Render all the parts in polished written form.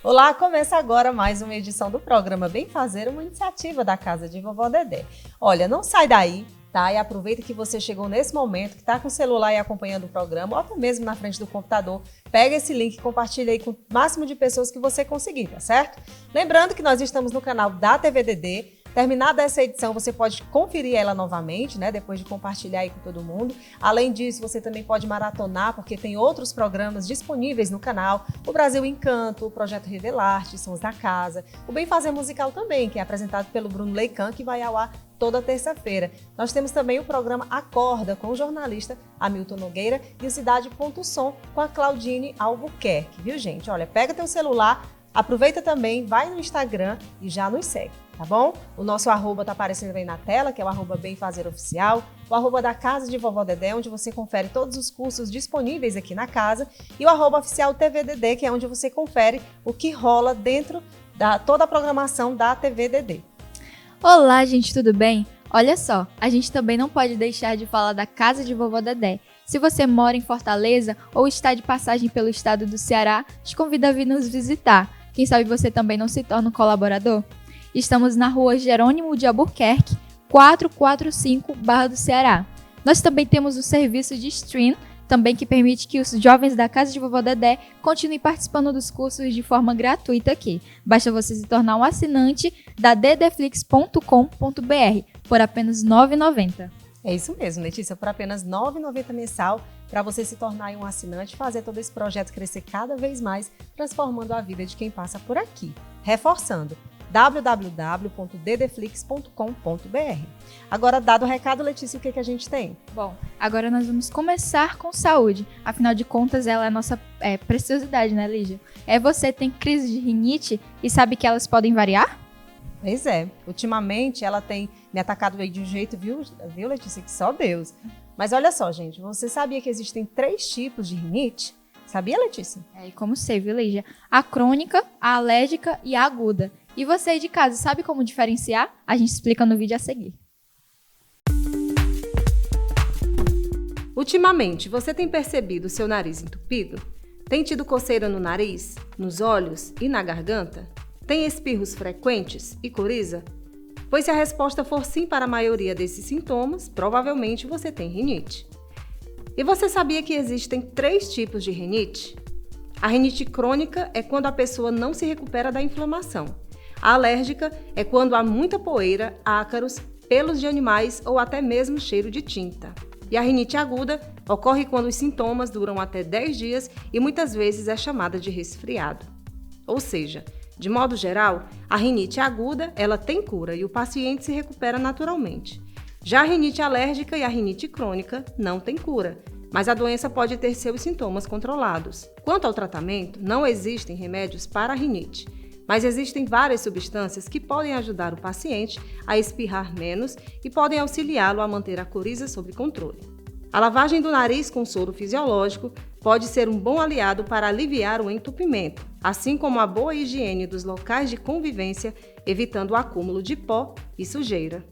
Olá, começa agora mais uma edição do programa Bem Fazer, uma iniciativa da Casa de Vovó Dedé. Olha, não sai daí, tá? E aproveita que você chegou nesse momento, que está com o celular e acompanhando o programa, ou até mesmo na frente do computador. Pega esse link e compartilha aí com o máximo de pessoas que você conseguir, tá certo? Lembrando que nós estamos no canal da TV Dedé. Terminada essa edição, você pode conferir ela novamente, né? Depois de compartilhar aí com todo mundo. Além disso, você também pode maratonar, porque tem outros programas disponíveis no canal. O Brasil Encanto, o Projeto Revelarte, Sons da Casa. O Bem Fazer Musical também, que é apresentado pelo Bruno Leican, que vai ao ar toda terça-feira. Nós temos também o programa Acorda, com o jornalista Hamilton Nogueira, e o Cidade.som, com a Claudine Albuquerque, viu, gente? Olha, pega teu celular, aproveita também, vai no Instagram e já nos segue. Tá bom? O nosso arroba tá aparecendo aí na tela, que é o arroba Bem Fazer Oficial, o arroba da Casa de Vovó Dedé, onde você confere todos os cursos disponíveis aqui na casa, e o arroba oficial TV Dedé, que é onde você confere o que rola dentro da toda a programação da TV Dedé. Olá, gente, tudo bem? Olha só, a gente também não pode deixar de falar da Casa de Vovó Dedé. Se você mora em Fortaleza ou está de passagem pelo estado do Ceará, te convido a vir nos visitar. Quem sabe você também não se torna um colaborador? Estamos na rua Jerônimo de Albuquerque, 445, Barra do Ceará. Nós também temos o serviço de stream, também que permite que os jovens da Casa de Vovó Dedé continuem participando dos cursos de forma gratuita aqui. Basta você se tornar um assinante da dedeflix.com.br por apenas R$ 9,90. É isso mesmo, Letícia, por apenas R$ 9,90 mensal, para você se tornar um assinante e fazer todo esse projeto crescer cada vez mais, transformando a vida de quem passa por aqui. Reforçando, www.dedeflix.com.br. Agora, dado o recado, Letícia, o que a gente tem? Bom, agora nós vamos começar com saúde. Afinal de contas, ela é a nossa preciosidade, né, Lígia? Você tem crise de rinite e sabe que elas podem variar? Pois é. Ultimamente, ela tem me atacado aí de um jeito, viu, Letícia, que só Deus. Mas olha só, gente, você sabia que existem 3 tipos de rinite? Sabia, Letícia? E como sei, viu, Lígia? A crônica, a alérgica e a aguda. E você aí de casa, sabe como diferenciar? A gente explica no vídeo a seguir. Ultimamente, você tem percebido seu nariz entupido? Tem tido coceira no nariz, nos olhos e na garganta? Tem espirros frequentes e coriza? Pois se a resposta for sim para a maioria desses sintomas, provavelmente você tem rinite. E você sabia que existem 3 tipos de rinite? A rinite crônica é quando a pessoa não se recupera da inflamação. A alérgica é quando há muita poeira, ácaros, pelos de animais ou até mesmo cheiro de tinta. E a rinite aguda ocorre quando os sintomas duram até 10 dias e muitas vezes é chamada de resfriado. Ou seja, de modo geral, a rinite aguda ela tem cura e o paciente se recupera naturalmente. Já a rinite alérgica e a rinite crônica não têm cura, mas a doença pode ter seus sintomas controlados. Quanto ao tratamento, não existem remédios para a rinite, mas existem várias substâncias que podem ajudar o paciente a espirrar menos e podem auxiliá-lo a manter a coriza sob controle. A lavagem do nariz com soro fisiológico pode ser um bom aliado para aliviar o entupimento, assim como a boa higiene dos locais de convivência, evitando o acúmulo de pó e sujeira.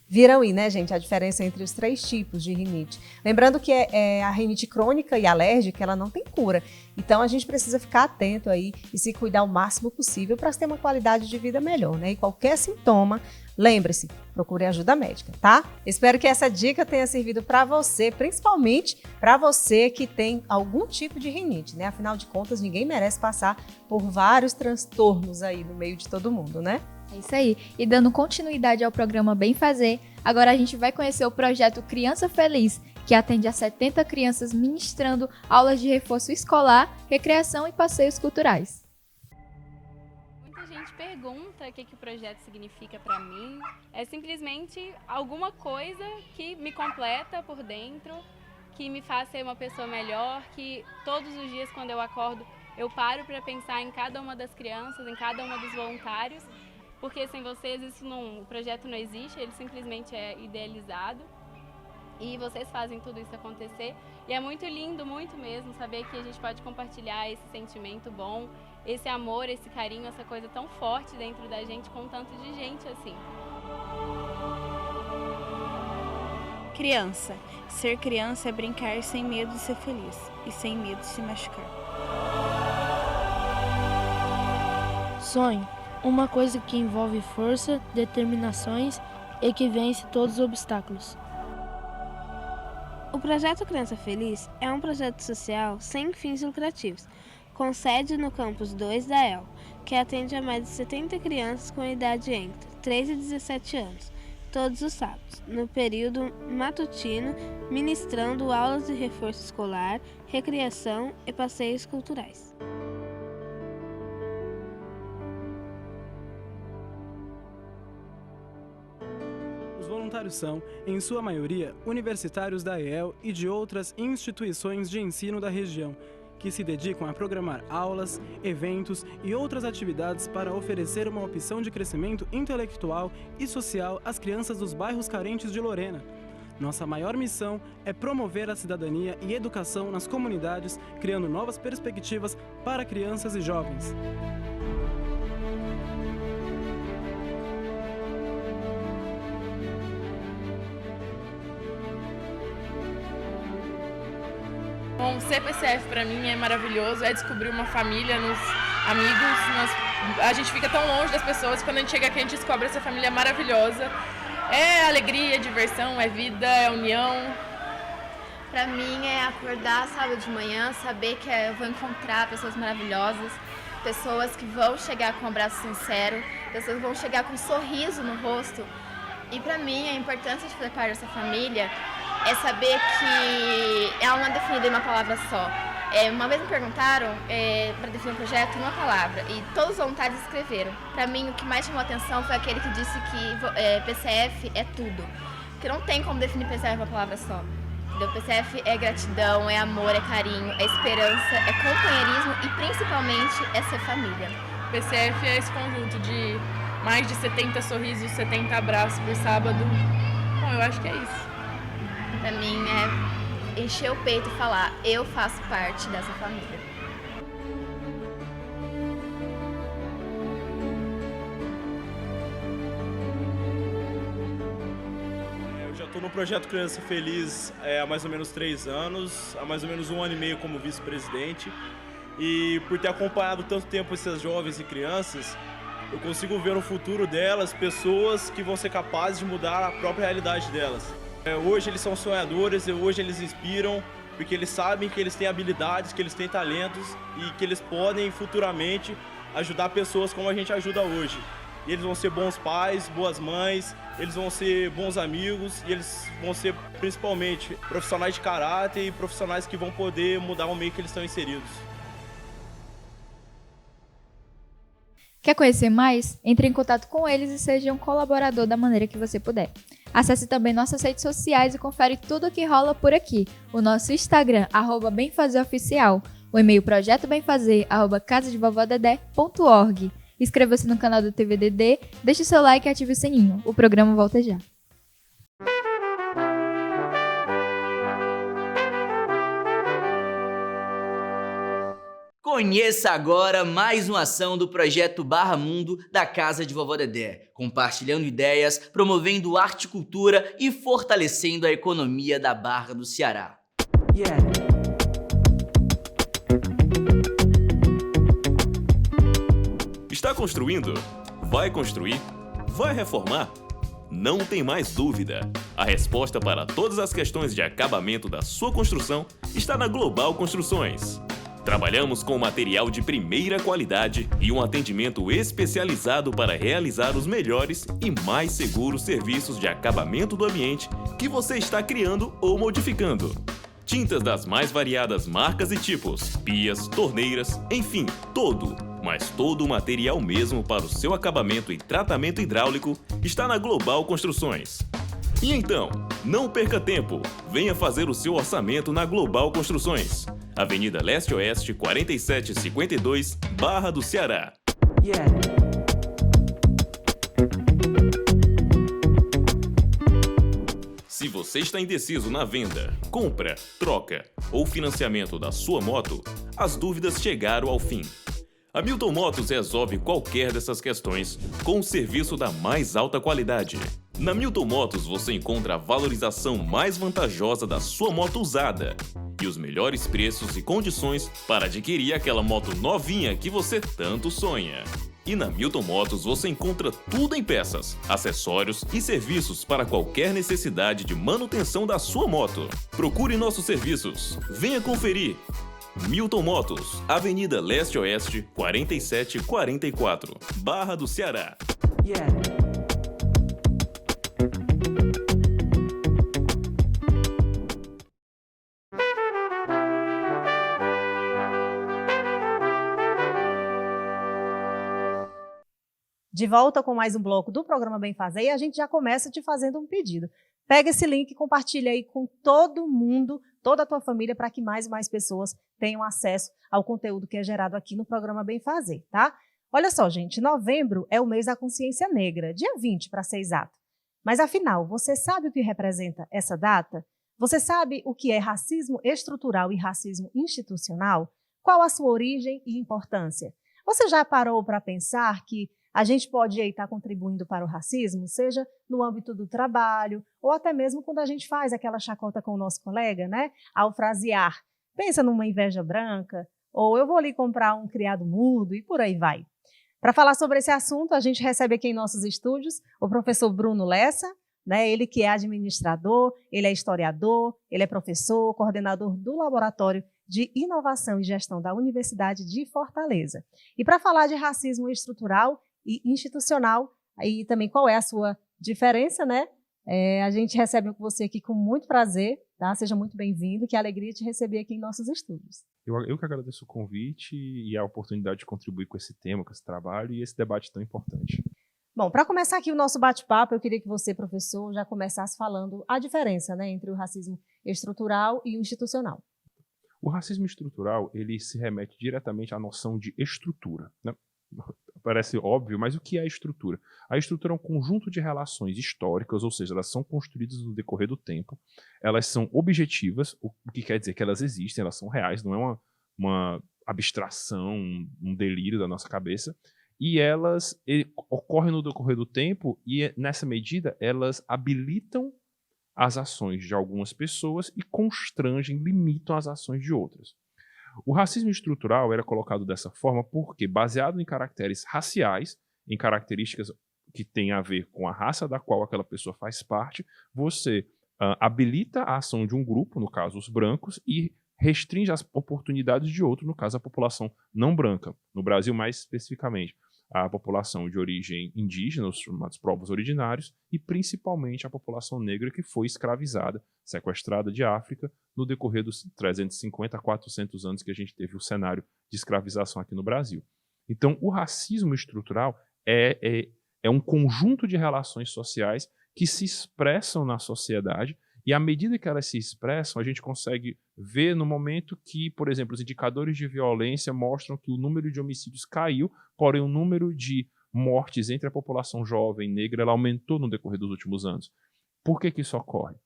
Viram aí, né, gente, a diferença entre os 3 tipos de rinite. Lembrando que a rinite crônica e alérgica, ela não tem cura. Então, a gente precisa ficar atento aí e se cuidar o máximo possível para ter uma qualidade de vida melhor, né? E qualquer sintoma, lembre-se, procure ajuda médica, tá? Espero que essa dica tenha servido para você, principalmente para você que tem algum tipo de rinite, né? Afinal de contas, ninguém merece passar por vários transtornos aí no meio de todo mundo, né? É isso aí. E dando continuidade ao programa Bem Fazer, agora a gente vai conhecer o projeto Criança Feliz, que atende a 70 crianças ministrando aulas de reforço escolar, recreação e passeios culturais. Muita gente pergunta o que o projeto significa para mim. É simplesmente alguma coisa que me completa por dentro, que me faz ser uma pessoa melhor, que todos os dias quando eu acordo eu paro para pensar em cada uma das crianças, em cada uma dos voluntários, porque sem vocês o projeto não existe, ele simplesmente é idealizado e vocês fazem tudo isso acontecer. E é muito lindo, muito mesmo, saber que a gente pode compartilhar esse sentimento bom, esse amor, esse carinho, essa coisa tão forte dentro da gente com tanto de gente assim. Criança. Ser criança é brincar sem medo de ser feliz e sem medo de se machucar. Sonho. Uma coisa que envolve força, determinações e que vence todos os obstáculos. O projeto Criança Feliz é um projeto social sem fins lucrativos, com sede no campus 2 da EL, que atende a mais de 70 crianças com idade entre 3 e 17 anos, todos os sábados, no período matutino, ministrando aulas de reforço escolar, recreação e passeios culturais. Os voluntários são, em sua maioria, universitários da EL e de outras instituições de ensino da região, que se dedicam a programar aulas, eventos e outras atividades para oferecer uma opção de crescimento intelectual e social às crianças dos bairros carentes de Lorena. Nossa maior missão é promover a cidadania e educação nas comunidades, criando novas perspectivas para crianças e jovens. Bom, ser PCF para mim é maravilhoso, é descobrir uma família nos amigos, a gente fica tão longe das pessoas, quando a gente chega aqui a gente descobre essa família maravilhosa. É alegria, é diversão, é vida, é união. Para mim é acordar sábado de manhã, saber que eu vou encontrar pessoas maravilhosas, pessoas que vão chegar com um abraço sincero, pessoas que vão chegar com um sorriso no rosto. E para mim a importância de fazer parte dessa família é saber que ela não é definida em uma palavra só. Uma vez me perguntaram para definir um projeto em uma palavra e todos os voluntários escreveram. Para mim, o que mais chamou a atenção foi aquele que disse que PCF é tudo. Que não tem como definir PCF em uma palavra só. Entendeu? PCF é gratidão, é amor, é carinho, é esperança, é companheirismo e principalmente é ser família. PCF é esse conjunto de mais de 70 sorrisos, 70 abraços por sábado. Bom, eu acho que é isso. Para mim é encher o peito e falar, eu faço parte dessa família. Eu já estou no projeto Criança Feliz há mais ou menos 3 anos, há mais ou menos 1 ano e meio como vice-presidente. E por ter acompanhado tanto tempo essas jovens e crianças, eu consigo ver no futuro delas pessoas que vão ser capazes de mudar a própria realidade delas. Hoje eles são sonhadores, hoje eles inspiram, porque eles sabem que eles têm habilidades, que eles têm talentos e que eles podem futuramente ajudar pessoas como a gente ajuda hoje. E eles vão ser bons pais, boas mães, eles vão ser bons amigos e eles vão ser principalmente profissionais de caráter e profissionais que vão poder mudar o meio que eles estão inseridos. Quer conhecer mais? Entre em contato com eles e seja um colaborador da maneira que você puder. Acesse também nossas redes sociais e confere tudo o que rola por aqui. O nosso Instagram, @BemFazerOficial. O e-mail projetobemfazer@casadevovódedé.org. Inscreva-se no canal do TVDD, deixe seu like e ative o sininho. O programa volta já. Conheça agora mais uma ação do projeto Barra Mundo da Casa de Vovó Dedé, compartilhando ideias, promovendo arte e cultura e fortalecendo a economia da Barra do Ceará. Está construindo? Vai construir? Vai reformar? Não tem mais dúvida. A resposta para todas as questões de acabamento da sua construção está na Global Construções. Trabalhamos com material de primeira qualidade e um atendimento especializado para realizar os melhores e mais seguros serviços de acabamento do ambiente que você está criando ou modificando. Tintas das mais variadas marcas e tipos, pias, torneiras, enfim, mas todo o material mesmo para o seu acabamento e tratamento hidráulico está na Global Construções. E então, não perca tempo, venha fazer o seu orçamento na Global Construções. Avenida Leste-Oeste 4752, Barra do Ceará. Se você está indeciso na venda, compra, troca ou financiamento da sua moto, as dúvidas chegaram ao fim. A Milton Motos resolve qualquer dessas questões com um serviço da mais alta qualidade. Na Milton Motos você encontra a valorização mais vantajosa da sua moto usada e os melhores preços e condições para adquirir aquela moto novinha que você tanto sonha. E na Milton Motos você encontra tudo em peças, acessórios e serviços para qualquer necessidade de manutenção da sua moto. Procure nossos serviços. Venha conferir. Milton Motos, Avenida Leste-Oeste, 4744, Barra do Ceará. De volta com mais um bloco do programa Bem Fazer e a gente já começa te fazendo um pedido. Pega esse link e compartilha aí com todo mundo, toda a tua família, para que mais e mais pessoas tenham acesso ao conteúdo que é gerado aqui no programa Bem Fazer, tá? Olha só, gente, novembro é o mês da consciência negra, dia 20 para ser exato. Mas afinal, você sabe o que representa essa data? Você sabe o que é racismo estrutural e racismo institucional? Qual a sua origem e importância? Você já parou para pensar que a gente pode estar contribuindo para o racismo, seja no âmbito do trabalho, ou até mesmo quando a gente faz aquela chacota com o nosso colega, né? Ao frasear, pensa numa inveja branca, ou eu vou ali comprar um criado mudo, e por aí vai. Para falar sobre esse assunto, a gente recebe aqui em nossos estúdios o professor Bruno Lessa, né? Ele que é administrador, ele é historiador, ele é professor, coordenador do Laboratório de Inovação e Gestão da Universidade de Fortaleza. E para falar de racismo estrutural e institucional, e também qual é a sua diferença, né? A gente recebe você aqui com muito prazer, tá? Seja muito bem-vindo, que alegria te receber aqui em nossos estúdios. Eu que agradeço o convite e a oportunidade de contribuir com esse tema, com esse trabalho e esse debate tão importante. Bom, para começar aqui o nosso bate-papo, eu queria que você, professor, já começasse falando a diferença, né, entre o racismo estrutural e o institucional. O racismo estrutural, ele se remete diretamente à noção de estrutura, né? Parece óbvio, mas o que é a estrutura? A estrutura é um conjunto de relações históricas, ou seja, elas são construídas no decorrer do tempo, elas são objetivas, o que quer dizer que elas existem, elas são reais, não é uma abstração, um delírio da nossa cabeça, e elas ocorrem no decorrer do tempo e, nessa medida, elas habilitam as ações de algumas pessoas e constrangem, limitam as ações de outras. O racismo estrutural era colocado dessa forma porque, baseado em caracteres raciais, em características que têm a ver com a raça da qual aquela pessoa faz parte, você habilita a ação de um grupo, no caso os brancos, e restringe as oportunidades de outro, no caso a população não branca. No Brasil, mais especificamente, a população de origem indígena, os chamados povos originários, e principalmente a população negra que foi escravizada, sequestrada de África, no decorrer dos 350 a 400 anos que a gente teve o cenário de escravização aqui no Brasil. Então, o racismo estrutural é um conjunto de relações sociais que se expressam na sociedade, e à medida que elas se expressam, a gente consegue ver no momento que, por exemplo, os indicadores de violência mostram que o número de homicídios caiu, porém o número de mortes entre a população jovem negra ela aumentou no decorrer dos últimos anos. Por que isso ocorre?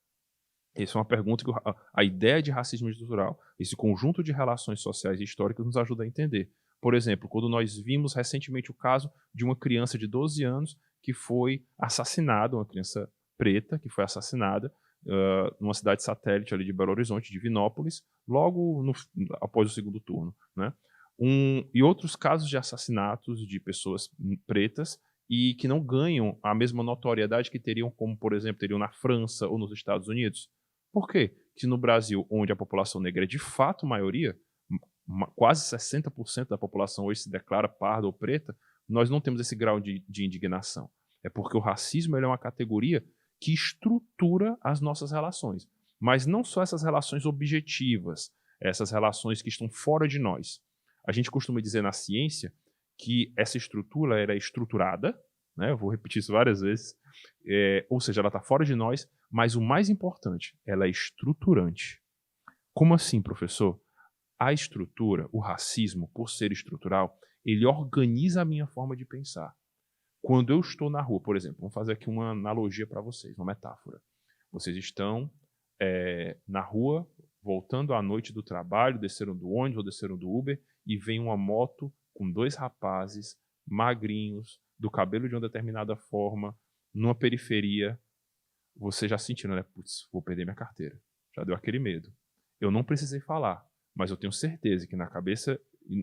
Essa é uma pergunta que a ideia de racismo estrutural, esse conjunto de relações sociais e históricas nos ajuda a entender. Por exemplo, quando nós vimos recentemente o caso de uma criança de 12 anos que foi assassinada, uma criança preta que foi assassinada, numa cidade satélite ali de Belo Horizonte, de Vinópolis, logo após o segundo turno, né? E outros casos de assassinatos de pessoas pretas e que não ganham a mesma notoriedade que teriam, como, por exemplo, teriam na França ou nos Estados Unidos. Por quê? Que no Brasil, onde a população negra é de fato maioria, quase 60% da população hoje se declara parda ou preta, nós não temos esse grau de indignação. É porque o racismo ele é uma categoria que estrutura as nossas relações. Mas não só essas relações objetivas, essas relações que estão fora de nós. A gente costuma dizer na ciência que essa estrutura era estruturada, né? Eu vou repetir isso várias vezes, ou seja, ela está fora de nós, mas o mais importante, ela é estruturante. Como assim, professor? A estrutura, o racismo, por ser estrutural, ele organiza a minha forma de pensar. Quando eu estou na rua, por exemplo, vamos fazer aqui uma analogia para vocês, uma metáfora. Vocês estão na rua, voltando à noite do trabalho, desceram do ônibus ou desceram do Uber, e vem uma moto com dois rapazes magrinhos, do cabelo de uma determinada forma, numa periferia, você já sentiu, né? Putz, vou perder minha carteira. Já deu aquele medo. Eu não precisei falar, mas eu tenho certeza que na cabeça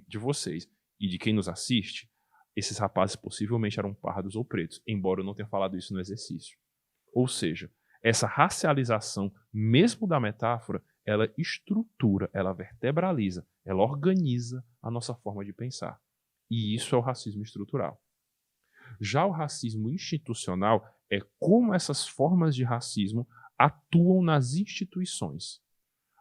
de vocês e de quem nos assiste, esses rapazes possivelmente eram pardos ou pretos, embora eu não tenha falado isso no exercício. Ou seja, essa racialização, mesmo da metáfora, ela estrutura, ela vertebraliza, ela organiza a nossa forma de pensar. E isso é o racismo estrutural. Já o racismo institucional é como essas formas de racismo atuam nas instituições.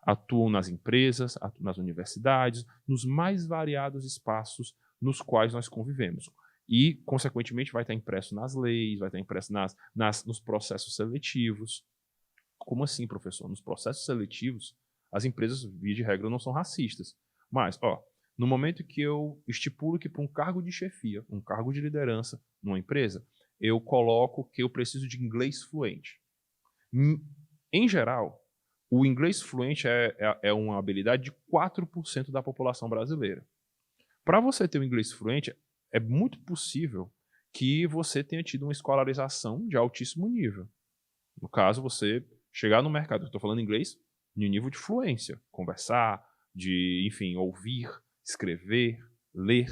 Atuam nas empresas, atuam nas universidades, nos mais variados espaços nos quais nós convivemos. E, consequentemente, vai estar impresso nas leis, vai estar impresso nos processos seletivos. Como assim, professor? Nos processos seletivos, as empresas, via de regra, não são racistas. Mas, no momento que eu estipulo que para um cargo de chefia, um cargo de liderança numa empresa, eu coloco que eu preciso de inglês fluente. Em geral, o inglês fluente é uma habilidade de 4% da população brasileira. Para você ter um inglês fluente, é muito possível que você tenha tido uma escolarização de altíssimo nível. No caso, você chegar no mercado, eu estou falando inglês, no nível de fluência, conversar, de, enfim, ouvir, escrever, ler.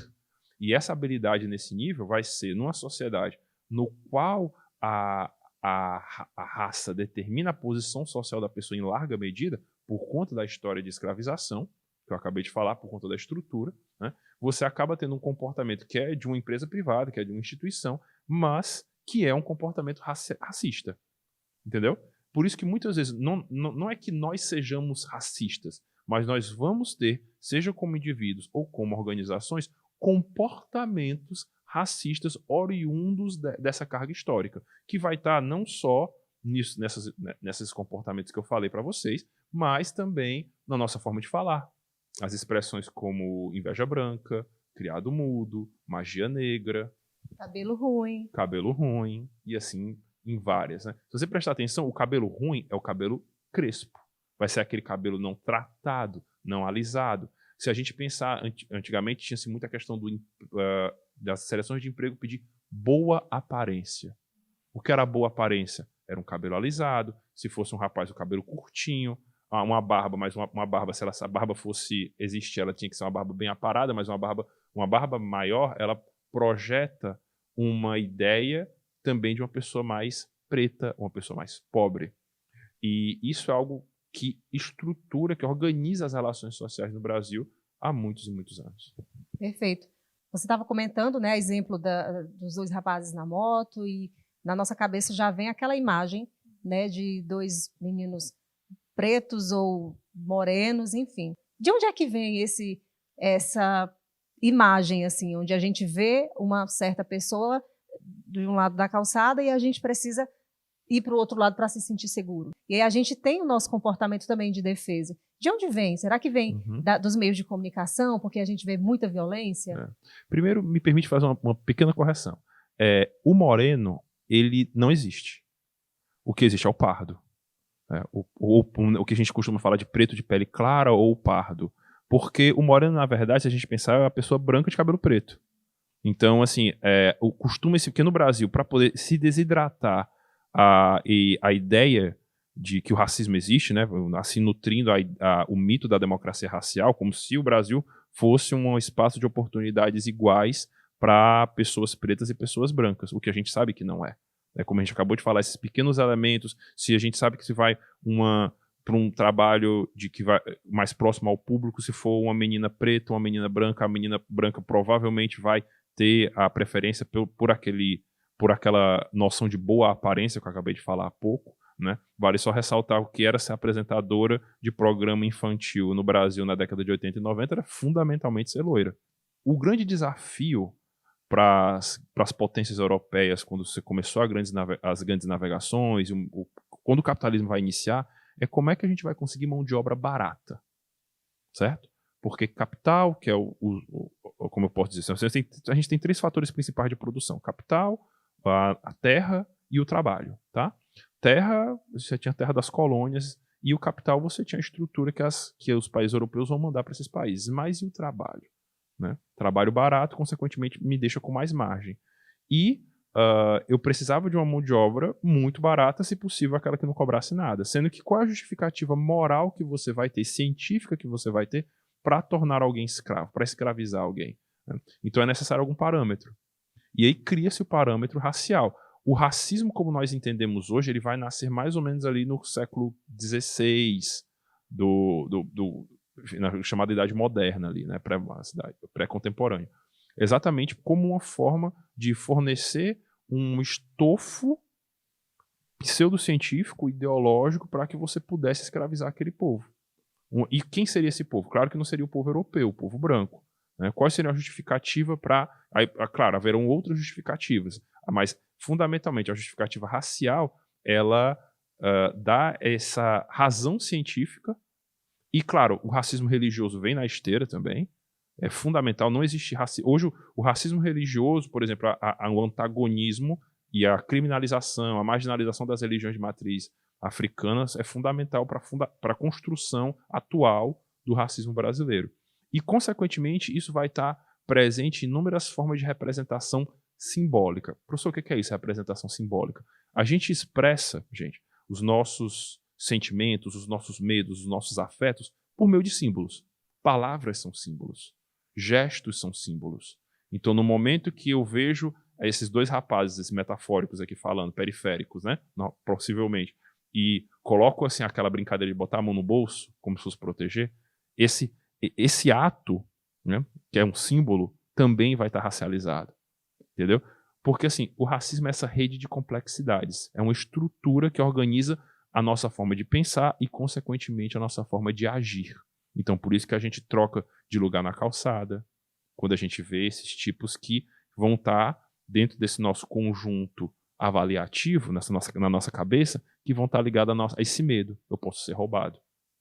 E essa habilidade nesse nível vai ser numa sociedade no qual a raça determina a posição social da pessoa em larga medida, por conta da história de escravização, que eu acabei de falar, por conta da estrutura, né? Você acaba tendo um comportamento que é de uma empresa privada, que é de uma instituição, mas que é um comportamento racista. Entendeu? Por isso que muitas vezes não é que nós sejamos racistas, mas nós vamos ter, seja como indivíduos ou como organizações, comportamentos racistas oriundos dessa carga histórica, que vai estar não só nesses comportamentos que eu falei para vocês, mas também na nossa forma de falar. As expressões como inveja branca, criado mudo, magia negra, cabelo ruim, e assim em várias. Né? Se você prestar atenção, o cabelo ruim é o cabelo crespo. Vai ser aquele cabelo não tratado, não alisado. Se a gente pensar, antigamente tinha-se muita questão das seleções de emprego pedir boa aparência. O que era boa aparência? Era um cabelo alisado, se fosse um rapaz, o cabelo curtinho, uma barba, mas uma barba, se a barba fosse existir, ela tinha que ser uma barba bem aparada, mas uma barba maior, ela projeta uma ideia também de uma pessoa mais preta, uma pessoa mais pobre. E isso é algo que estrutura, que organiza as relações sociais no Brasil há muitos e muitos anos. Perfeito. Você estava comentando, né, exemplo dos dois rapazes na moto, e na nossa cabeça já vem aquela imagem, né, de dois meninos pretos ou morenos, enfim. De onde é que vem essa imagem, assim, onde a gente vê uma certa pessoa de um lado da calçada e a gente precisa ir para o outro lado para se sentir seguro? E aí a gente tem o nosso comportamento também de defesa. De onde vem? Será que vem dos meios de comunicação, porque a gente vê muita violência? Primeiro, me permite fazer uma pequena correção. O moreno, ele não existe. O que existe é o pardo. O que a gente costuma falar de preto de pele clara ou pardo. Porque o moreno, na verdade, se a gente pensar, é a pessoa branca de cabelo preto. Então, assim, o costume, porque no Brasil, para poder se desidratar a ideia de que o racismo existe, né, assim nutrindo o mito da democracia racial, como se o Brasil fosse um espaço de oportunidades iguais para pessoas pretas e pessoas brancas, o que a gente sabe que não é. Como a gente acabou de falar, esses pequenos elementos, se a gente sabe que se vai para um trabalho que vai mais próximo ao público, se for uma menina preta, uma menina branca, a menina branca provavelmente vai ter a preferência por aquela noção de boa aparência que eu acabei de falar há pouco. Né? Vale só ressaltar o que era ser apresentadora de programa infantil no Brasil na década de 80 e 90 era fundamentalmente ser loira. O grande desafio para as potências europeias, quando você começou as grandes navegações, quando o capitalismo vai iniciar, é como é que a gente vai conseguir mão de obra barata, certo? Porque capital, que é como eu posso dizer, a gente tem três fatores principais de produção: capital, a terra e o trabalho, tá? Terra, você tinha a terra das colônias, e o capital você tinha a estrutura que os países europeus vão mandar para esses países. Mas e o trabalho? Né? Trabalho barato, consequentemente, me deixa com mais margem. E eu precisava de uma mão de obra muito barata, se possível aquela que não cobrasse nada. Sendo que qual é a justificativa moral que você vai ter, científica que você vai ter, para tornar alguém escravo, para escravizar alguém? Né? Então é necessário algum parâmetro. E aí cria-se o parâmetro racial. O racismo, como nós entendemos hoje, ele vai nascer mais ou menos ali no século XVI, na chamada Idade Moderna, ali, né? Pré-contemporânea. Exatamente como uma forma de fornecer um estofo pseudocientífico, ideológico, para que você pudesse escravizar aquele povo. E quem seria esse povo? Claro que não seria o povo europeu, o povo branco. Né? Qual seria a justificativa para... Claro, haverão outras justificativas, mas fundamentalmente a justificativa racial, ela dá essa razão científica. E claro, o racismo religioso vem na esteira também. É fundamental, não existe racismo. Hoje o racismo religioso, por exemplo, o antagonismo e a criminalização, a marginalização das religiões de matriz africanas é fundamental para a construção atual do racismo brasileiro. E, consequentemente, isso vai estar presente em inúmeras formas de representação simbólica. Professor, o que é isso, representação simbólica? A gente expressa, os nossos sentimentos, os nossos medos, os nossos afetos por meio de símbolos. Palavras são símbolos. Gestos são símbolos. Então, no momento que eu vejo esses dois rapazes, esses metafóricos aqui falando, periféricos, né? Não, possivelmente, e coloco assim aquela brincadeira de botar a mão no bolso, como se fosse proteger, esse ato, né, que é um símbolo, também vai estar racializado. Entendeu? Porque assim, o racismo é essa rede de complexidades. É uma estrutura que organiza a nossa forma de pensar e, consequentemente, a nossa forma de agir. Então, por isso que a gente troca de lugar na calçada, quando a gente vê esses tipos que vão estar dentro desse nosso conjunto avaliativo, na nossa cabeça, que vão estar ligados a esse medo. Eu posso ser roubado.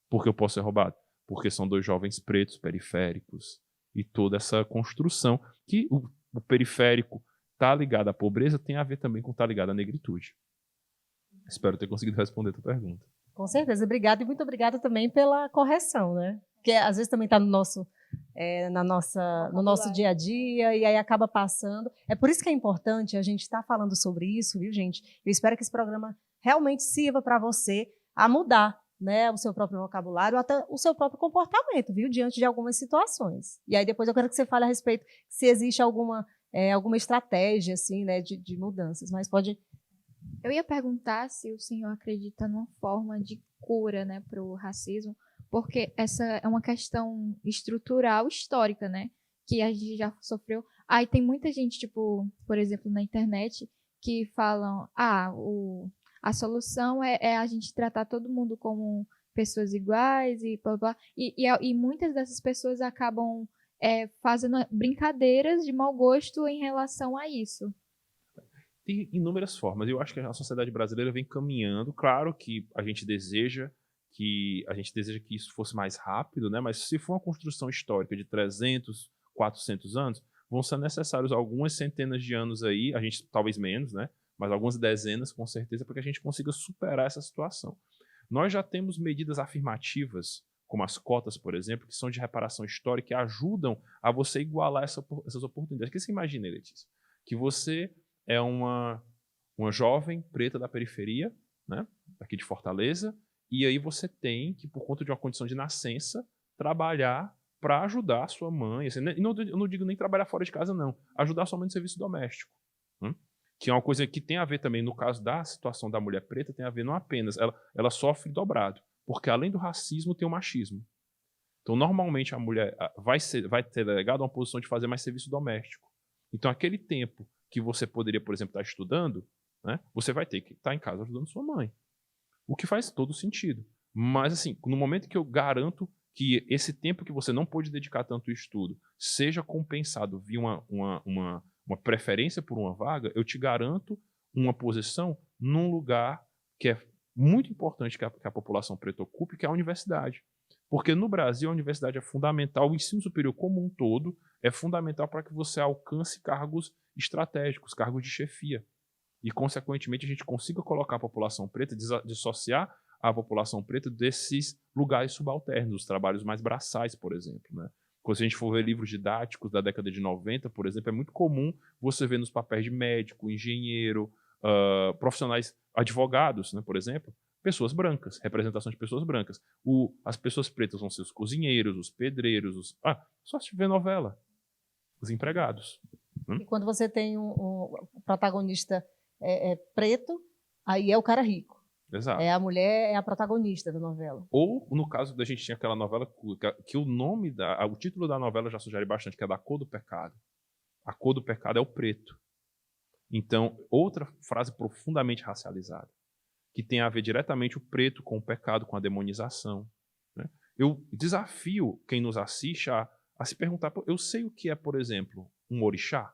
Por que eu posso ser roubado? Porque são dois jovens pretos, periféricos, e toda essa construção que o periférico está ligado à pobreza tem a ver também com estar ligado à negritude. Espero ter conseguido responder a tua pergunta. Com certeza, obrigada e muito obrigada também pela correção, né? Porque às vezes também está no nosso dia a dia e aí acaba passando. É por isso que é importante a gente estar falando sobre isso, viu, gente? Eu espero que esse programa realmente sirva para você a mudar, né, o seu próprio vocabulário, até o seu próprio comportamento, viu, diante de algumas situações. E aí depois eu quero que você fale a respeito se existe alguma estratégia assim, né, de mudanças. Mas pode. Eu ia perguntar se o senhor acredita numa forma de cura, né, para o racismo, porque essa é uma questão estrutural, histórica, né, que a gente já sofreu. Aí tem muita gente, tipo, por exemplo, na internet, que falam, a solução é a gente tratar todo mundo como pessoas iguais e blá, blá, e muitas dessas pessoas acabam fazendo brincadeiras de mau gosto em relação a isso. Tem inúmeras formas. Eu acho que a sociedade brasileira vem caminhando. Claro que a gente deseja que isso fosse mais rápido, né? Mas se for uma construção histórica de 300, 400 anos, vão ser necessários algumas centenas de anos aí, a gente talvez menos, né? Mas algumas dezenas, com certeza, para que a gente consiga superar essa situação. Nós já temos medidas afirmativas, como as cotas, por exemplo, que são de reparação histórica, que ajudam a você igualar essas oportunidades. O que você imagina, Letícia? Que você é uma jovem preta da periferia, né, aqui de Fortaleza, e aí você tem que, por conta de uma condição de nascença, trabalhar para ajudar a sua mãe. Assim, eu não digo nem trabalhar fora de casa, não. Ajudar a sua mãe no serviço doméstico. Que é uma coisa que tem a ver também, no caso da situação da mulher preta, tem a ver não apenas, ela sofre dobrado, porque além do racismo tem o machismo. Então, normalmente, a mulher vai ter delegado uma posição de fazer mais serviço doméstico. Então, aquele tempo que você poderia, por exemplo, estar estudando, né, você vai ter que estar em casa ajudando sua mãe. O que faz todo sentido. Mas, assim, no momento que eu garanto que esse tempo que você não pôde dedicar tanto ao estudo seja compensado via uma preferência por uma vaga, eu te garanto uma posição num lugar que é muito importante que a população preta ocupe, que é a universidade. Porque no Brasil a universidade é fundamental, o ensino superior como um todo é fundamental para que você alcance cargos estratégicos, cargos de chefia. E, consequentemente, a gente consiga colocar a população preta, dissociar a população preta desses lugares subalternos, os trabalhos mais braçais, por exemplo, né? Quando a gente for ver livros didáticos da década de 90, por exemplo, é muito comum você ver nos papéis de médico, engenheiro, profissionais, advogados, né, por exemplo, pessoas brancas, representação de pessoas brancas. As pessoas pretas vão ser os cozinheiros, os pedreiros, só se tiver novela, os empregados. E quando você tem um protagonista preto, aí é o cara rico. Exato. A mulher é a protagonista da novela. Ou, no caso da gente tinha aquela novela que o título da novela já sugere bastante, que é da cor do pecado. A cor do pecado é o preto. Então, outra frase profundamente racializada, que tem a ver diretamente o preto com o pecado, com a demonização. Né? Eu desafio quem nos assiste a se perguntar, eu sei o que é, por exemplo, um orixá?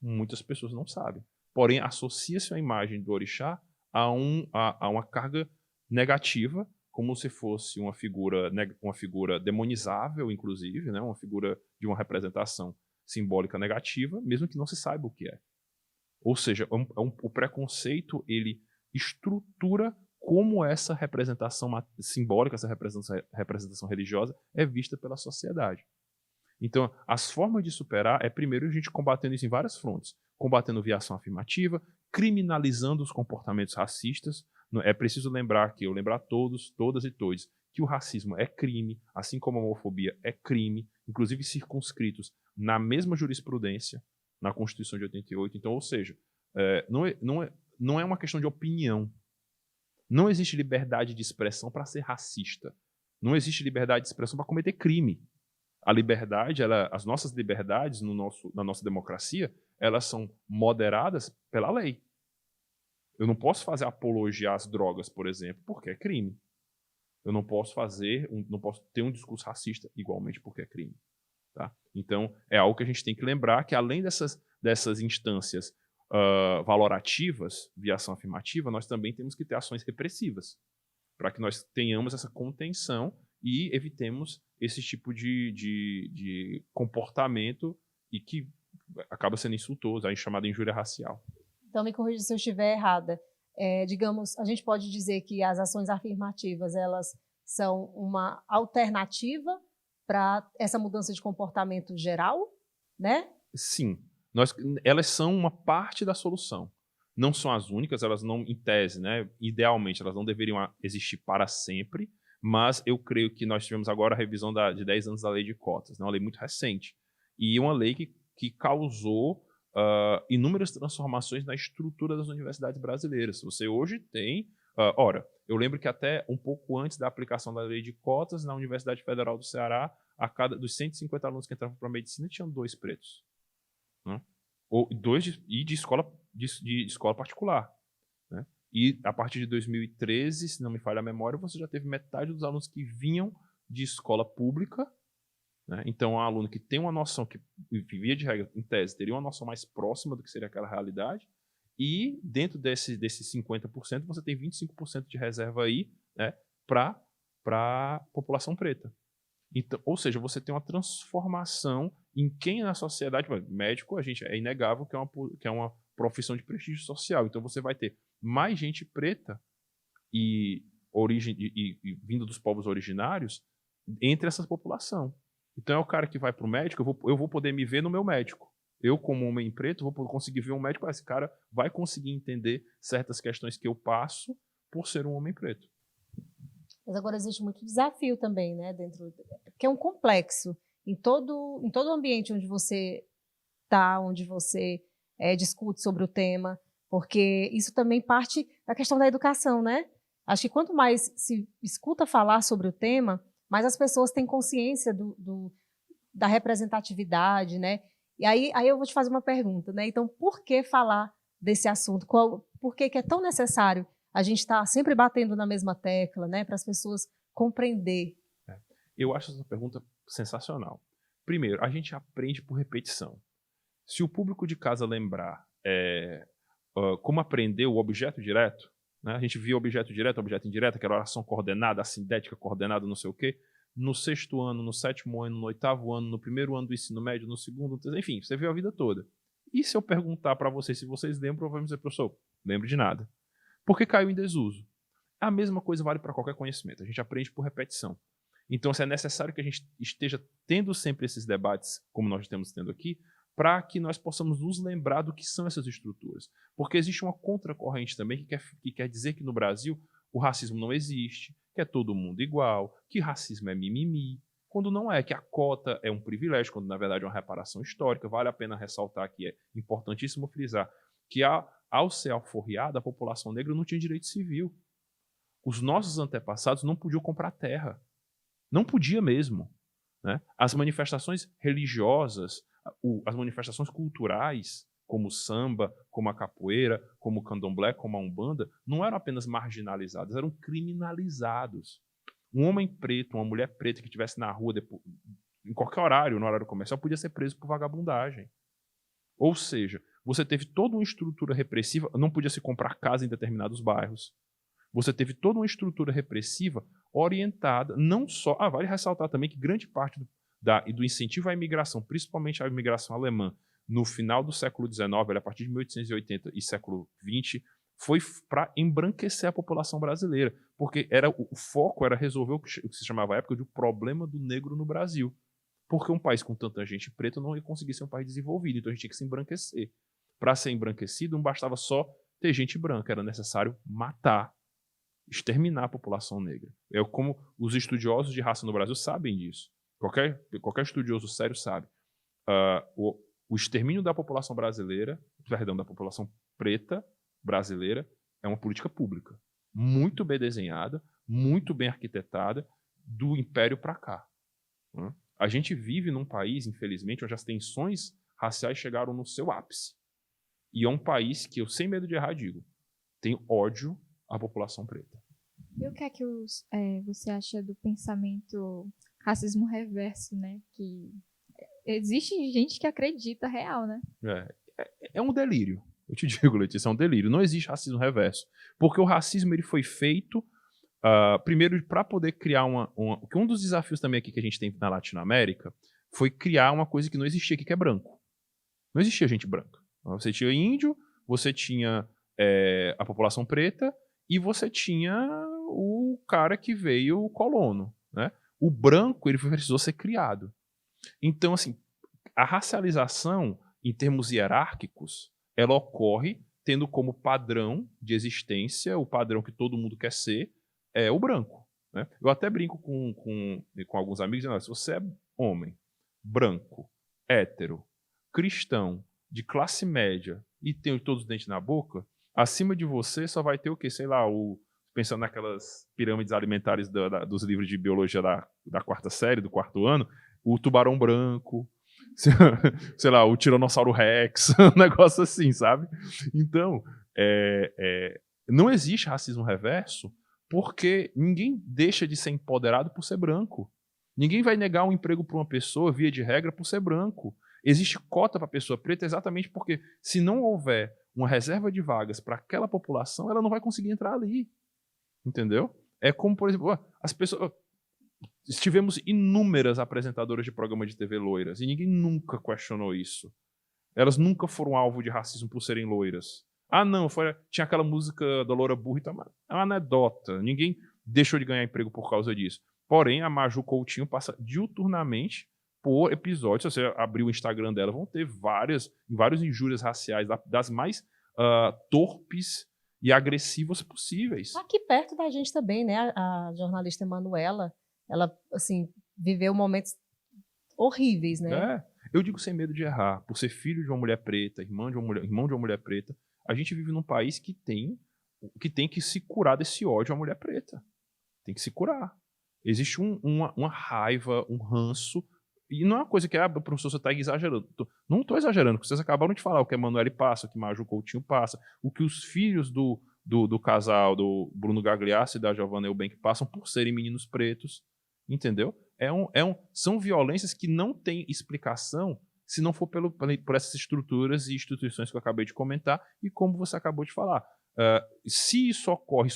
Muitas pessoas não sabem. Porém, associa-se a imagem do orixá a uma carga negativa, como se fosse uma figura demonizável, inclusive, né? Uma figura de uma representação simbólica negativa, mesmo que não se saiba o que é. Ou seja, o preconceito, ele estrutura como essa representação simbólica, essa representação religiosa é vista pela sociedade. Então, as formas de superar é, primeiro, a gente combatendo isso em várias frontes. Combatendo via ação afirmativa, criminalizando os comportamentos racistas. É preciso lembrar a todos, todas e todos, que o racismo é crime, assim como a homofobia é crime, inclusive circunscritos na mesma jurisprudência, na Constituição de 88. Então, ou seja, não é uma questão de opinião. Não existe liberdade de expressão para ser racista. Não existe liberdade de expressão para cometer crime. A liberdade, as nossas liberdades na nossa democracia, elas são moderadas pela lei. Eu não posso fazer apologia às drogas, por exemplo, porque é crime. Eu não posso ter um discurso racista igualmente porque é crime. Tá? Então, é algo que a gente tem que lembrar, que além dessas instâncias valorativas, via ação afirmativa, nós também temos que ter ações repressivas, para que nós tenhamos essa contenção e evitemos esse tipo de comportamento e que acaba sendo insultoso, aí chamada injúria racial. Então, me corrija se eu estiver errada. Digamos, a gente pode dizer que as ações afirmativas, elas são uma alternativa para essa mudança de comportamento geral, né? Sim. Elas são uma parte da solução. Não são as únicas, elas não, em tese, né, idealmente, elas não deveriam existir para sempre, mas eu creio que nós tivemos agora a revisão de 10 anos da lei de cotas, né, uma lei muito recente, e uma lei que causou inúmeras transformações na estrutura das universidades brasileiras. Você hoje tem... eu lembro que até um pouco antes da aplicação da lei de cotas, na Universidade Federal do Ceará, dos 150 alunos que entravam para a medicina, tinham 2 pretos. Né? De escola particular. Né? E a partir de 2013, se não me falha a memória, você já teve metade dos alunos que vinham de escola pública. Né? Então, um aluno que tem uma noção, que via de regra, em tese, teria uma noção mais próxima do que seria aquela realidade, e dentro desses 50%, você tem 25% de reserva aí, né, para a população preta. Então, ou seja, você tem uma transformação em quem na sociedade... Médico, é inegável que é uma profissão de prestígio social. Então, você vai ter mais gente preta e vindo dos povos originários entre essa população. Então, é o cara que vai para o médico, eu vou poder me ver no meu médico. Eu, como homem preto, vou conseguir ver um médico, esse cara vai conseguir entender certas questões que eu passo por ser um homem preto. Mas agora existe muito desafio também, né? Porque é um complexo. Em todo ambiente onde você está, onde você discute sobre o tema, porque isso também parte da questão da educação, né? Acho que quanto mais se escuta falar sobre o tema, mais as pessoas têm consciência da representatividade, né? E aí eu vou te fazer uma pergunta, né? Então, por que falar desse assunto? Por que é tão necessário a gente estar sempre batendo na mesma tecla, né? Para as pessoas compreender? Eu acho essa pergunta sensacional. Primeiro, a gente aprende por repetição. Se o público de casa lembrar como aprender o objeto direto, né? A gente via objeto direto, objeto indireto, aquela oração coordenada, assindética coordenada, não sei o quê. No 6º ano, no 7º ano, no 8º ano, no 1º ano do ensino médio, no 2º, no 3º, enfim, você viu a vida toda. E se eu perguntar para vocês se vocês lembram, provavelmente dizer, professor, lembro de nada. Porque caiu em desuso. A mesma coisa vale para qualquer conhecimento. A gente aprende por repetição. Então, é necessário que a gente esteja tendo sempre esses debates, como nós estamos tendo aqui, para que nós possamos nos lembrar do que são essas estruturas. Porque existe uma contracorrente também que quer dizer que no Brasil o racismo não existe, que é todo mundo igual, que racismo é mimimi, quando não é, que a cota é um privilégio, quando na verdade é uma reparação histórica. Vale a pena ressaltar que é importantíssimo frisar que ao ser alforriada, a população negra não tinha direito civil. Os nossos antepassados não podiam comprar terra. Não podia mesmo. Né? As manifestações religiosas, as manifestações culturais, como o samba, como a capoeira, como o candomblé, como a umbanda, não eram apenas marginalizados, eram criminalizados. Um homem preto, uma mulher preta que estivesse na rua em qualquer horário, no horário comercial, podia ser preso por vagabundagem. Ou seja, você teve toda uma estrutura repressiva, não podia se comprar casa em determinados bairros. Você teve toda uma estrutura repressiva orientada, não só... vale ressaltar também que grande parte do incentivo à imigração, principalmente à imigração alemã, no final do século XIX, a partir de 1880 e século XX, foi para embranquecer a população brasileira, porque o foco era resolver o que se chamava à época de o problema do negro no Brasil. Porque um país com tanta gente preta não ia conseguir ser um país desenvolvido, então a gente tinha que se embranquecer. Para ser embranquecido, não bastava só ter gente branca, era necessário matar, exterminar a população negra. É como os estudiosos de raça no Brasil sabem disso. Qualquer estudioso sério sabe. O extermínio da população brasileira, da população preta brasileira, é uma política pública. Muito bem desenhada, muito bem arquitetada, do império para cá. A gente vive num país, infelizmente, onde as tensões raciais chegaram no seu ápice. E é um país que eu, sem medo de errar, digo, tem ódio à população preta. E o que é que você acha do pensamento racismo reverso, né? Que existe gente que acredita real, né? É um delírio. Eu te digo, Letícia, é um delírio. Não existe racismo reverso. Porque o racismo ele foi feito, primeiro, para poder criar porque um dos desafios também aqui que a gente tem na Latinoamérica foi criar uma coisa que não existia aqui, que é branco. Não existia gente branca. Você tinha índio, você tinha a população preta e você tinha o cara que veio, o colono. Né? O branco ele precisou ser criado. Então, assim, a racialização, em termos hierárquicos, ela ocorre tendo como padrão de existência, o padrão que todo mundo quer ser, é o branco. Né? Eu até brinco com alguns amigos, dizendo, se você é homem, branco, hétero, cristão, de classe média e tem todos os dentes na boca, acima de você só vai ter o quê? Sei lá, pensando naquelas pirâmides alimentares dos livros de biologia da quarta série, do quarto ano, o tubarão branco, sei lá, o tiranossauro rex, um negócio assim, sabe? Então, não existe racismo reverso porque ninguém deixa de ser empoderado por ser branco. Ninguém vai negar um emprego para uma pessoa, via de regra, por ser branco. Existe cota para a pessoa preta exatamente porque, se não houver uma reserva de vagas para aquela população, ela não vai conseguir entrar ali. Entendeu? É como, por exemplo, as pessoas... Tivemos inúmeras apresentadoras de programa de TV loiras e ninguém nunca questionou isso. Elas nunca foram alvo de racismo por serem loiras. Não, tinha aquela música da Loura Burra, então, é uma anedota. Ninguém deixou de ganhar emprego por causa disso. Porém, a Maju Coutinho passa diuturnamente por episódios. Se você abrir o Instagram dela, vão ter várias injúrias raciais, das mais torpes e agressivas possíveis. Aqui perto da gente também, né? A jornalista Emanuela, ela, assim, viveu momentos horríveis, né? Eu digo sem medo de errar. Por ser filho de uma mulher preta, irmão de uma mulher preta, a gente vive num país que tem que se curar desse ódio à mulher preta. Tem que se curar. Existe uma raiva, um ranço, e não é uma coisa que o professor, você está exagerando. Não estou exagerando, porque vocês acabaram de falar o que a Emanuele passa, o que Maju Coutinho passa, o que os filhos do casal, do Bruno Gagliasso e da Giovanna Eubank passam por serem meninos pretos. Entendeu? São violências que não têm explicação se não for por essas estruturas e instituições que eu acabei de comentar e como você acabou de falar. Se isso só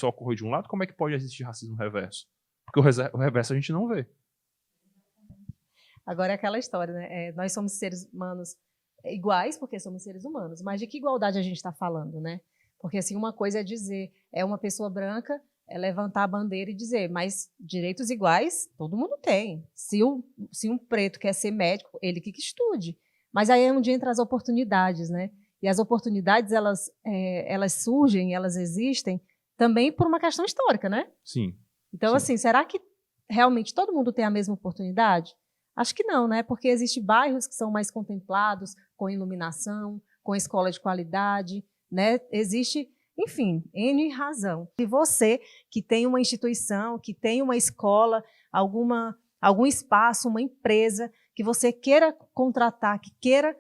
ocorre de um lado, como é que pode existir racismo reverso? Porque o reverso a gente não vê. Agora é aquela história, né? Nós somos seres humanos iguais porque somos seres humanos, mas de que igualdade a gente está falando, né? Porque assim, uma coisa é dizer, uma pessoa branca é levantar a bandeira e dizer, mas direitos iguais todo mundo tem. Se um preto quer ser médico, ele que estude. Mas aí é onde entram as oportunidades, né? E as oportunidades, elas surgem, elas existem também por uma questão histórica, né? Sim. Então, Sim. assim, será que realmente todo mundo tem a mesma oportunidade? Acho que não, né? Porque existem bairros que são mais contemplados, com iluminação, com escola de qualidade, né? Existe, enfim, N razão. E você que tem uma instituição, que tem uma escola, algum espaço, uma empresa que você queira contratar, que queira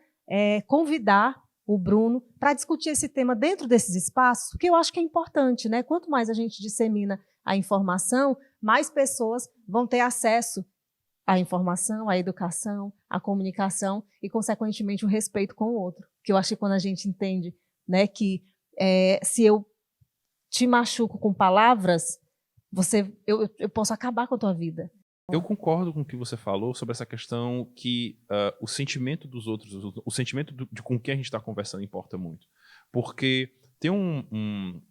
convidar o Bruno para discutir esse tema dentro desses espaços, que eu acho que é importante, né? Quanto mais a gente dissemina a informação, mais pessoas vão ter acesso à informação, à educação, à comunicação e, consequentemente, o respeito com o outro. Que eu acho que quando a gente entende, né, que se eu te machuco com palavras, eu posso acabar com a tua vida. Eu concordo com o que você falou sobre essa questão que o sentimento dos outros, o sentimento de com quem a gente está conversando importa muito. Porque tem um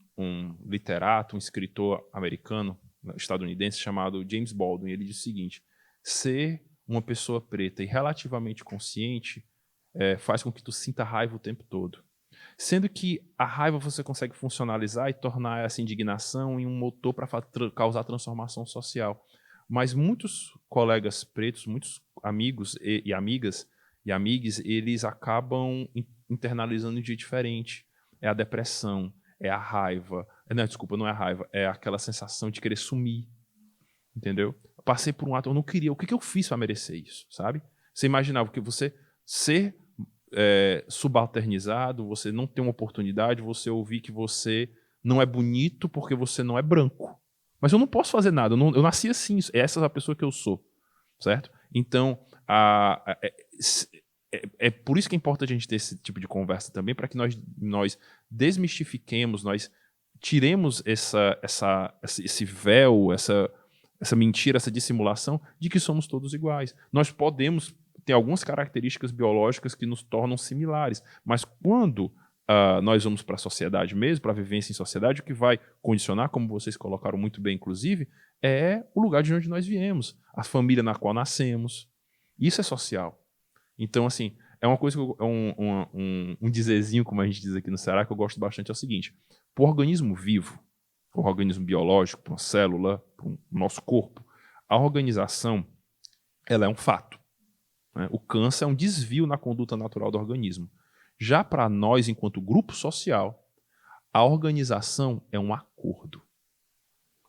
literato, um escritor americano, estadunidense, chamado James Baldwin. Ele diz o seguinte: ser uma pessoa preta e relativamente consciente faz com que tu sinta raiva o tempo todo. Sendo que a raiva você consegue funcionalizar e tornar essa indignação em um motor para causar transformação social. Mas muitos colegas pretos, muitos amigos e amigas e amigues, eles acabam internalizando de um jeito diferente. É a depressão, é a raiva. Não, desculpa, não é a raiva. É aquela sensação de querer sumir. Entendeu? Eu passei por um ato, eu não queria. O que eu fiz para merecer isso, sabe? Você imaginava que você ser subalternizado, você não ter uma oportunidade, você ouvir que você não é bonito porque você não é branco. Mas eu não posso fazer nada, eu nasci assim, essa é a pessoa que eu sou, certo? Então, é por isso que é importante a gente ter esse tipo de conversa também, para que nós desmistifiquemos, nós tiremos esse véu, essa mentira, essa dissimulação de que somos todos iguais. Nós podemos ter algumas características biológicas que nos tornam similares, mas quando nós vamos para a sociedade mesmo, para a vivência em sociedade, o que vai condicionar, como vocês colocaram muito bem, inclusive, é o lugar de onde nós viemos, a família na qual nascemos. Isso é social. Então, assim, é uma coisa, um dizerzinho, como a gente diz aqui no Ceará, que eu gosto bastante, é o seguinte: para o organismo vivo, para o organismo biológico, para uma célula, para o nosso corpo, a organização, ela é um fato, né? O câncer é um desvio na conduta natural do organismo. Já para nós, enquanto grupo social, a organização é um acordo.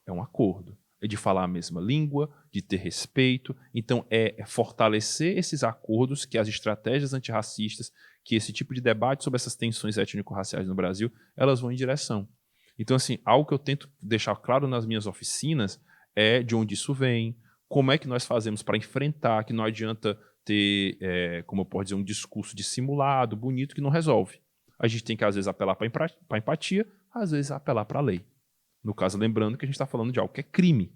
É um acordo. É de falar a mesma língua, de ter respeito. Então, é fortalecer esses acordos, que as estratégias antirracistas, que esse tipo de debate sobre essas tensões étnico-raciais no Brasil, elas vão em direção. Então, assim, algo que eu tento deixar claro nas minhas oficinas é de onde isso vem, como é que nós fazemos para enfrentar, que não adianta ter, como eu posso dizer, um discurso dissimulado, bonito, que não resolve. A gente tem que, às vezes, apelar para a empatia, às vezes, apelar para a lei. No caso, lembrando que a gente está falando de algo que é crime.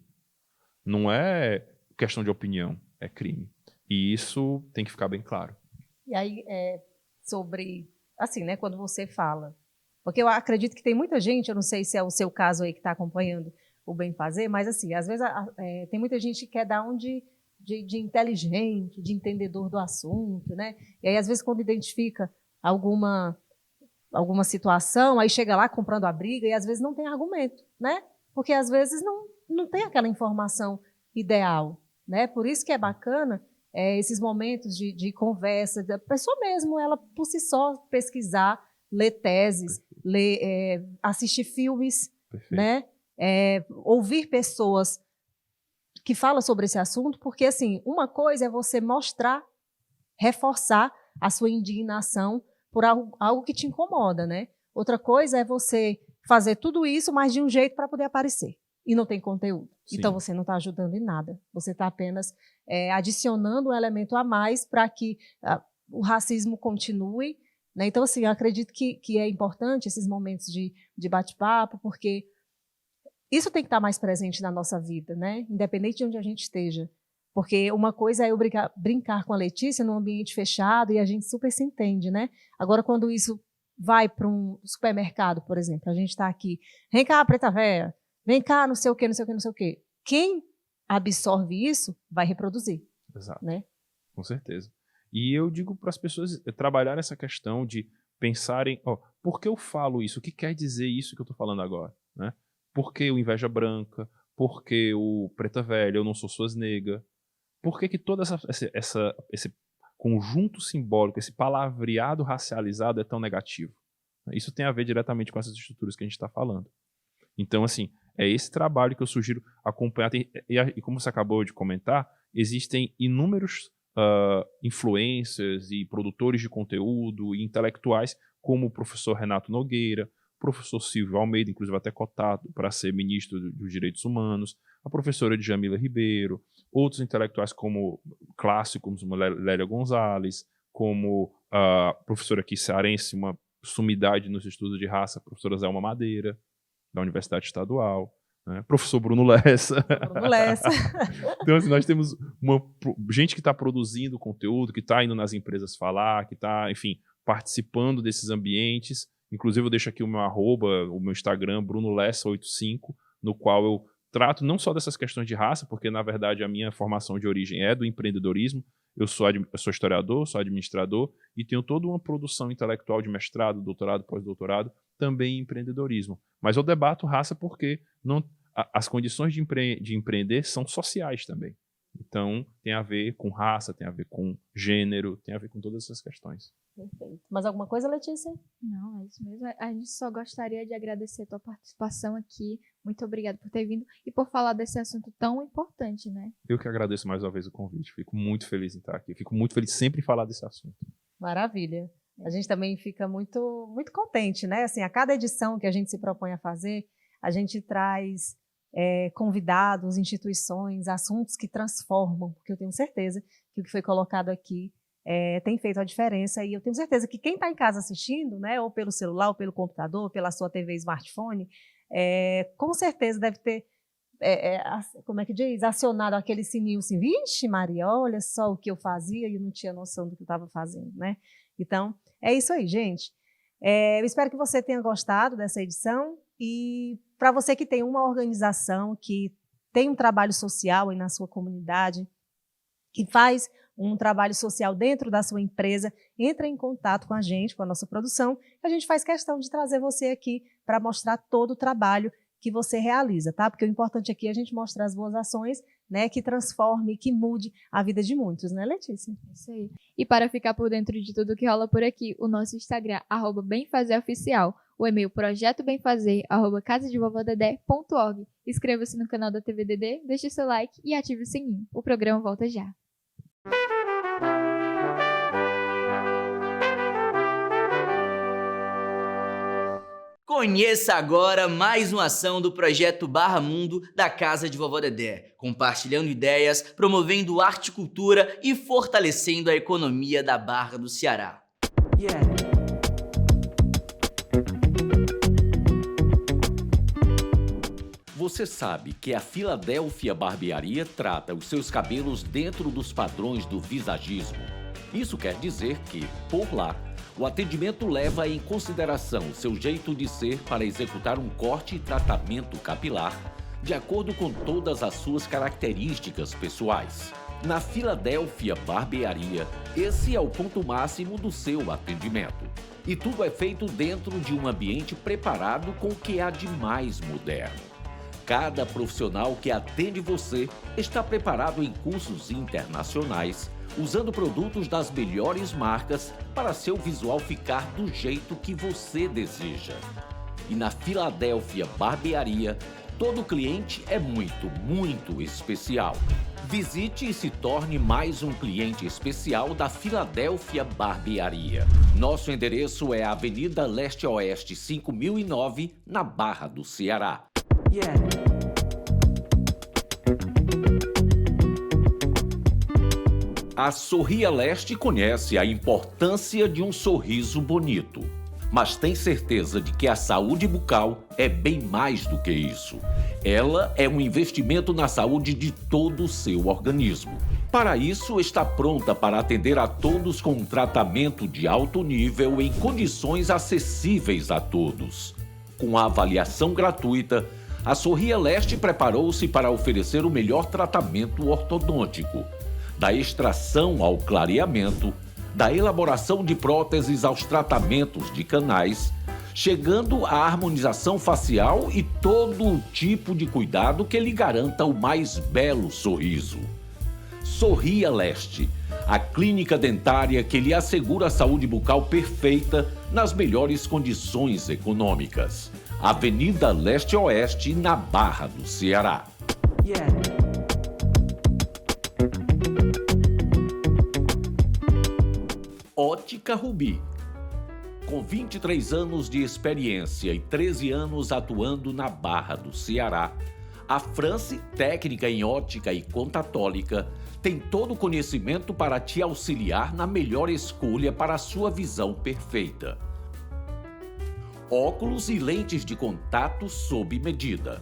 Não é questão de opinião, é crime. E isso tem que ficar bem claro. E aí, sobre, assim, né, quando você fala, porque eu acredito que tem muita gente, eu não sei se é o seu caso aí que está acompanhando o Bem Fazer, mas, assim, às vezes tem muita gente que quer dar um de inteligente, de entendedor do assunto, né? E aí, às vezes, quando identifica alguma situação, aí chega lá comprando a briga e, às vezes, não tem argumento, né? Porque, às vezes, não tem aquela informação ideal, né? Por isso que é bacana esses momentos de conversa, da pessoa mesmo, ela, por si só, pesquisar, ler teses, assistir filmes, né? Ouvir pessoas que fala sobre esse assunto, porque, assim, uma coisa é você mostrar, reforçar a sua indignação por algo que te incomoda, né? Outra coisa é você fazer tudo isso, mas de um jeito para poder aparecer, e não tem conteúdo. Sim. Então, você não está ajudando em nada. Você está apenas adicionando um elemento a mais para que o racismo continue, né? Então, assim, eu acredito que é importante esses momentos de bate-papo, porque isso tem que estar mais presente na nossa vida, né? Independente de onde a gente esteja. Porque uma coisa é eu brincar com a Letícia num ambiente fechado e a gente super se entende, né? Agora, quando isso vai para um supermercado, por exemplo, a gente está aqui, vem cá, preta véia, vem cá, não sei o quê, não sei o quê, não sei o quê. Quem absorve isso vai reproduzir. Exato. Né? Com certeza. E eu digo para as pessoas trabalhar essa questão de pensarem, por que eu falo isso? O que quer dizer isso que eu estou falando agora? Né? Por que o inveja branca? Por que o preta velha? Eu não sou suas nega? Por que todo esse conjunto simbólico, esse palavreado racializado é tão negativo? Isso tem a ver diretamente com essas estruturas que a gente está falando. Então, assim, é esse trabalho que eu sugiro acompanhar. E como você acabou de comentar, existem inúmeros influencers e produtores de conteúdo e intelectuais, como o professor Renato Nogueira, o professor Silvio Almeida, inclusive até cotado para ser ministro dos Direitos Humanos, a professora Djamila Ribeiro, outros intelectuais clássicos, como Lélia Gonzalez, como a professora aqui cearense, uma sumidade nos estudos de raça, a professora Zelma Madeira, da Universidade Estadual, né? Professor Bruno Lessa. Então, assim, nós temos gente que está produzindo conteúdo, que está indo nas empresas falar, que está, enfim, participando desses ambientes. Inclusive, eu deixo aqui o meu o meu Instagram, BrunoLessa85, no qual eu trato não só dessas questões de raça, porque, na verdade, a minha formação de origem é do empreendedorismo. Eu sou historiador, sou administrador e tenho toda uma produção intelectual de mestrado, doutorado, pós-doutorado, também em empreendedorismo. Mas eu debato raça porque as condições de empreender são sociais também. Então, tem a ver com raça, tem a ver com gênero, tem a ver com todas essas questões. Perfeito. Mais alguma coisa, Letícia? Não, é isso mesmo. A gente só gostaria de agradecer a tua participação aqui. Muito obrigada por ter vindo e por falar desse assunto tão importante, né? Eu que agradeço mais uma vez o convite. Fico muito feliz em estar aqui. Fico muito feliz sempre em falar desse assunto. Maravilha. A gente também fica muito, muito contente, né? Assim, a cada edição que a gente se propõe a fazer, a gente traz convidados, instituições, assuntos que transformam, porque eu tenho certeza que o que foi colocado aqui tem feito a diferença, e eu tenho certeza que quem está em casa assistindo, né, ou pelo celular, ou pelo computador, ou pela sua TV smartphone, com certeza deve ter, como é que diz, acionado aquele sininho assim, vixe Maria, olha só o que eu fazia e eu não tinha noção do que eu estava fazendo, né? Então, é isso aí, gente. Eu espero que você tenha gostado dessa edição, e para você que tem uma organização, que tem um trabalho social aí na sua comunidade, que faz um trabalho social dentro da sua empresa, entre em contato com a gente, com a nossa produção, que a gente faz questão de trazer você aqui para mostrar todo o trabalho que você realiza, tá? Porque o importante aqui é a gente mostrar as boas ações, né, que transforme, que mude a vida de muitos, né, Letícia? Isso aí. E para ficar por dentro de tudo que rola por aqui, o nosso Instagram, @BemFazerOficial, o e-mail projetobemfazer@casadevovodedé.org. Inscreva-se no canal da TV Dedé, deixe seu like e ative o sininho. O programa volta já. Conheça agora mais uma ação do projeto Barra Mundo da Casa de Vovó Dedé, compartilhando ideias, promovendo arte e cultura e fortalecendo a economia da Barra do Ceará. Você sabe que a Filadélfia Barbearia trata os seus cabelos dentro dos padrões do visagismo. Isso quer dizer que, por lá, o atendimento leva em consideração seu jeito de ser para executar um corte e tratamento capilar de acordo com todas as suas características pessoais. Na Filadélfia Barbearia, esse é o ponto máximo do seu atendimento. E tudo é feito dentro de um ambiente preparado com o que há de mais moderno. Cada profissional que atende você está preparado em cursos internacionais, usando produtos das melhores marcas para seu visual ficar do jeito que você deseja. E na Filadélfia Barbearia, todo cliente é muito, muito especial. Visite e se torne mais um cliente especial da Filadélfia Barbearia. Nosso endereço é a Avenida Leste-Oeste 5009, na Barra do Ceará. A Sorria Leste conhece a importância de um sorriso bonito, mas tem certeza de que a saúde bucal é bem mais do que isso. Ela é um investimento na saúde de todo o seu organismo. Para isso, está pronta para atender a todos com um tratamento de alto nível em condições acessíveis a todos. Com a avaliação gratuita, a Sorria Leste preparou-se para oferecer o melhor tratamento ortodôntico, da extração ao clareamento, da elaboração de próteses aos tratamentos de canais, chegando à harmonização facial e todo o tipo de cuidado que lhe garanta o mais belo sorriso. Sorria Leste, a clínica dentária que lhe assegura a saúde bucal perfeita nas melhores condições econômicas. Avenida Leste-Oeste, na Barra do Ceará. Ótica Rubi. Com 23 anos de experiência e 13 anos atuando na Barra do Ceará, a France, técnica em ótica e contatólica, tem todo o conhecimento para te auxiliar na melhor escolha para a sua visão perfeita. Óculos e lentes de contato sob medida.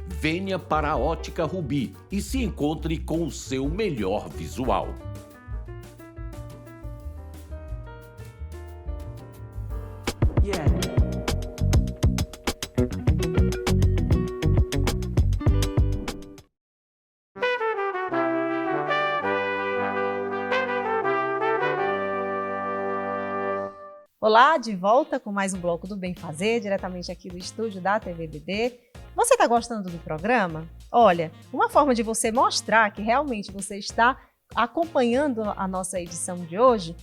Venha para a Ótica Rubi e se encontre com o seu melhor visual. Olá, de volta com mais um bloco do Bem Fazer, diretamente aqui do estúdio da TVBD. Você está gostando do programa? Olha, uma forma de você mostrar que realmente você está acompanhando a nossa edição de hoje,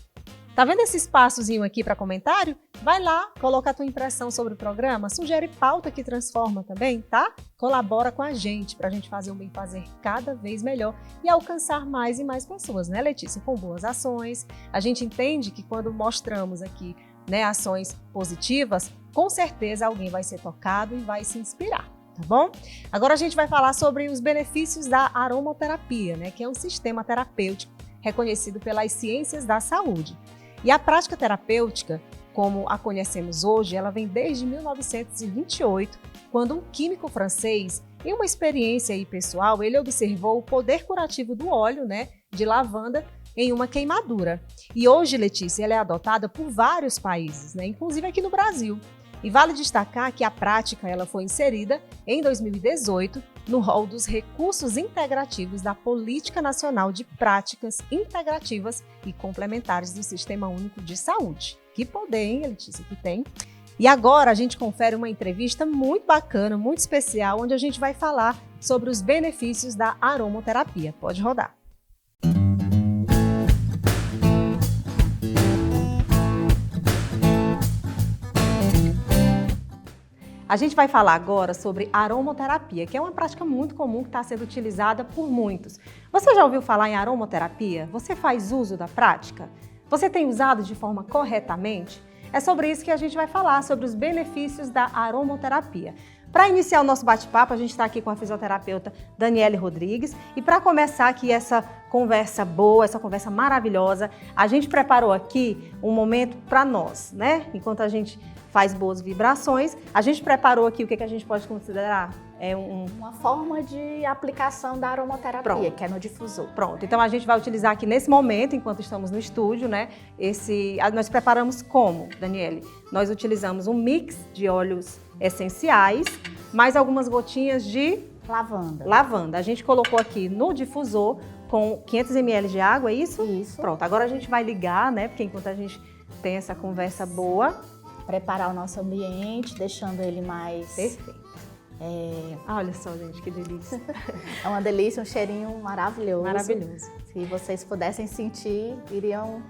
tá vendo esse espaçozinho aqui para comentário? Vai lá, coloca a tua impressão sobre o programa, sugere pauta que transforma também, tá? Colabora com a gente para a gente fazer o Bem Fazer cada vez melhor e alcançar mais e mais pessoas, né, Letícia? Com boas ações. A gente entende que quando mostramos aqui, né, ações positivas, com certeza alguém vai ser tocado e vai se inspirar, tá bom? Agora a gente vai falar sobre os benefícios da aromaterapia, né, que é um sistema terapêutico reconhecido pelas ciências da saúde. E a prática terapêutica, como a conhecemos hoje, ela vem desde 1928, quando um químico francês, em uma experiência aí pessoal, ele observou o poder curativo do óleo, né, de lavanda em uma queimadura. E hoje, Letícia, ela é adotada por vários países, né, inclusive aqui no Brasil. E vale destacar que a prática ela foi inserida em 2018 no rol dos recursos integrativos da Política Nacional de Práticas Integrativas e Complementares do Sistema Único de Saúde. Que poder, hein, Letícia, que tem? E agora a gente confere uma entrevista muito bacana, muito especial, onde a gente vai falar sobre os benefícios da aromaterapia. Pode rodar. A gente vai falar agora sobre aromaterapia, que é uma prática muito comum que está sendo utilizada por muitos. Você já ouviu falar em aromaterapia? Você faz uso da prática? Você tem usado de forma corretamente? É sobre isso que a gente vai falar, sobre os benefícios da aromaterapia. Para iniciar o nosso bate-papo, a gente está aqui com a fisioterapeuta Daniele Rodrigues. E para começar aqui essa conversa boa, essa conversa maravilhosa, a gente preparou aqui um momento para nós, né? Enquanto a gente faz boas vibrações, a gente preparou aqui o que a gente pode considerar uma forma de aplicação da aromaterapia, pronto, que é no difusor. Pronto, então a gente vai utilizar aqui nesse momento, enquanto estamos no estúdio, né? Nós preparamos como, Daniele? Nós utilizamos um mix de óleos essenciais, mais algumas gotinhas de lavanda. A gente colocou aqui no difusor com 500 ml de água, é isso? Isso. Pronto, agora a gente vai ligar, né? Porque enquanto a gente tem essa conversa boa, preparar o nosso ambiente, deixando ele mais... Perfeito. Olha só, gente, que delícia. É uma delícia, um cheirinho maravilhoso. Maravilhoso. Se vocês pudessem sentir, iriam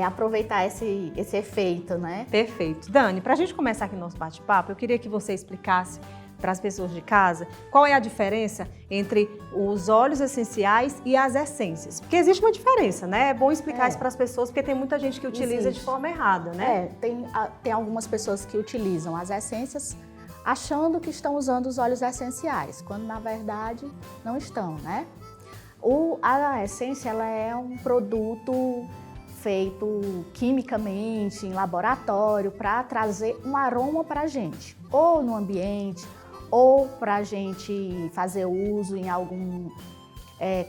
aproveitar esse efeito, né? Perfeito. Dani, para a gente começar aqui o nosso bate-papo, eu queria que você explicasse para as pessoas de casa qual é a diferença entre os óleos essenciais e as essências. Porque existe uma diferença, né? É bom explicar isso para as pessoas, porque tem muita gente que utiliza de forma errada, né? Tem algumas pessoas que utilizam as essências achando que estão usando os óleos essenciais, quando na verdade não estão, né? A essência ela é um produto feito quimicamente em laboratório para trazer um aroma para a gente, ou no ambiente, ou para a gente fazer uso em algum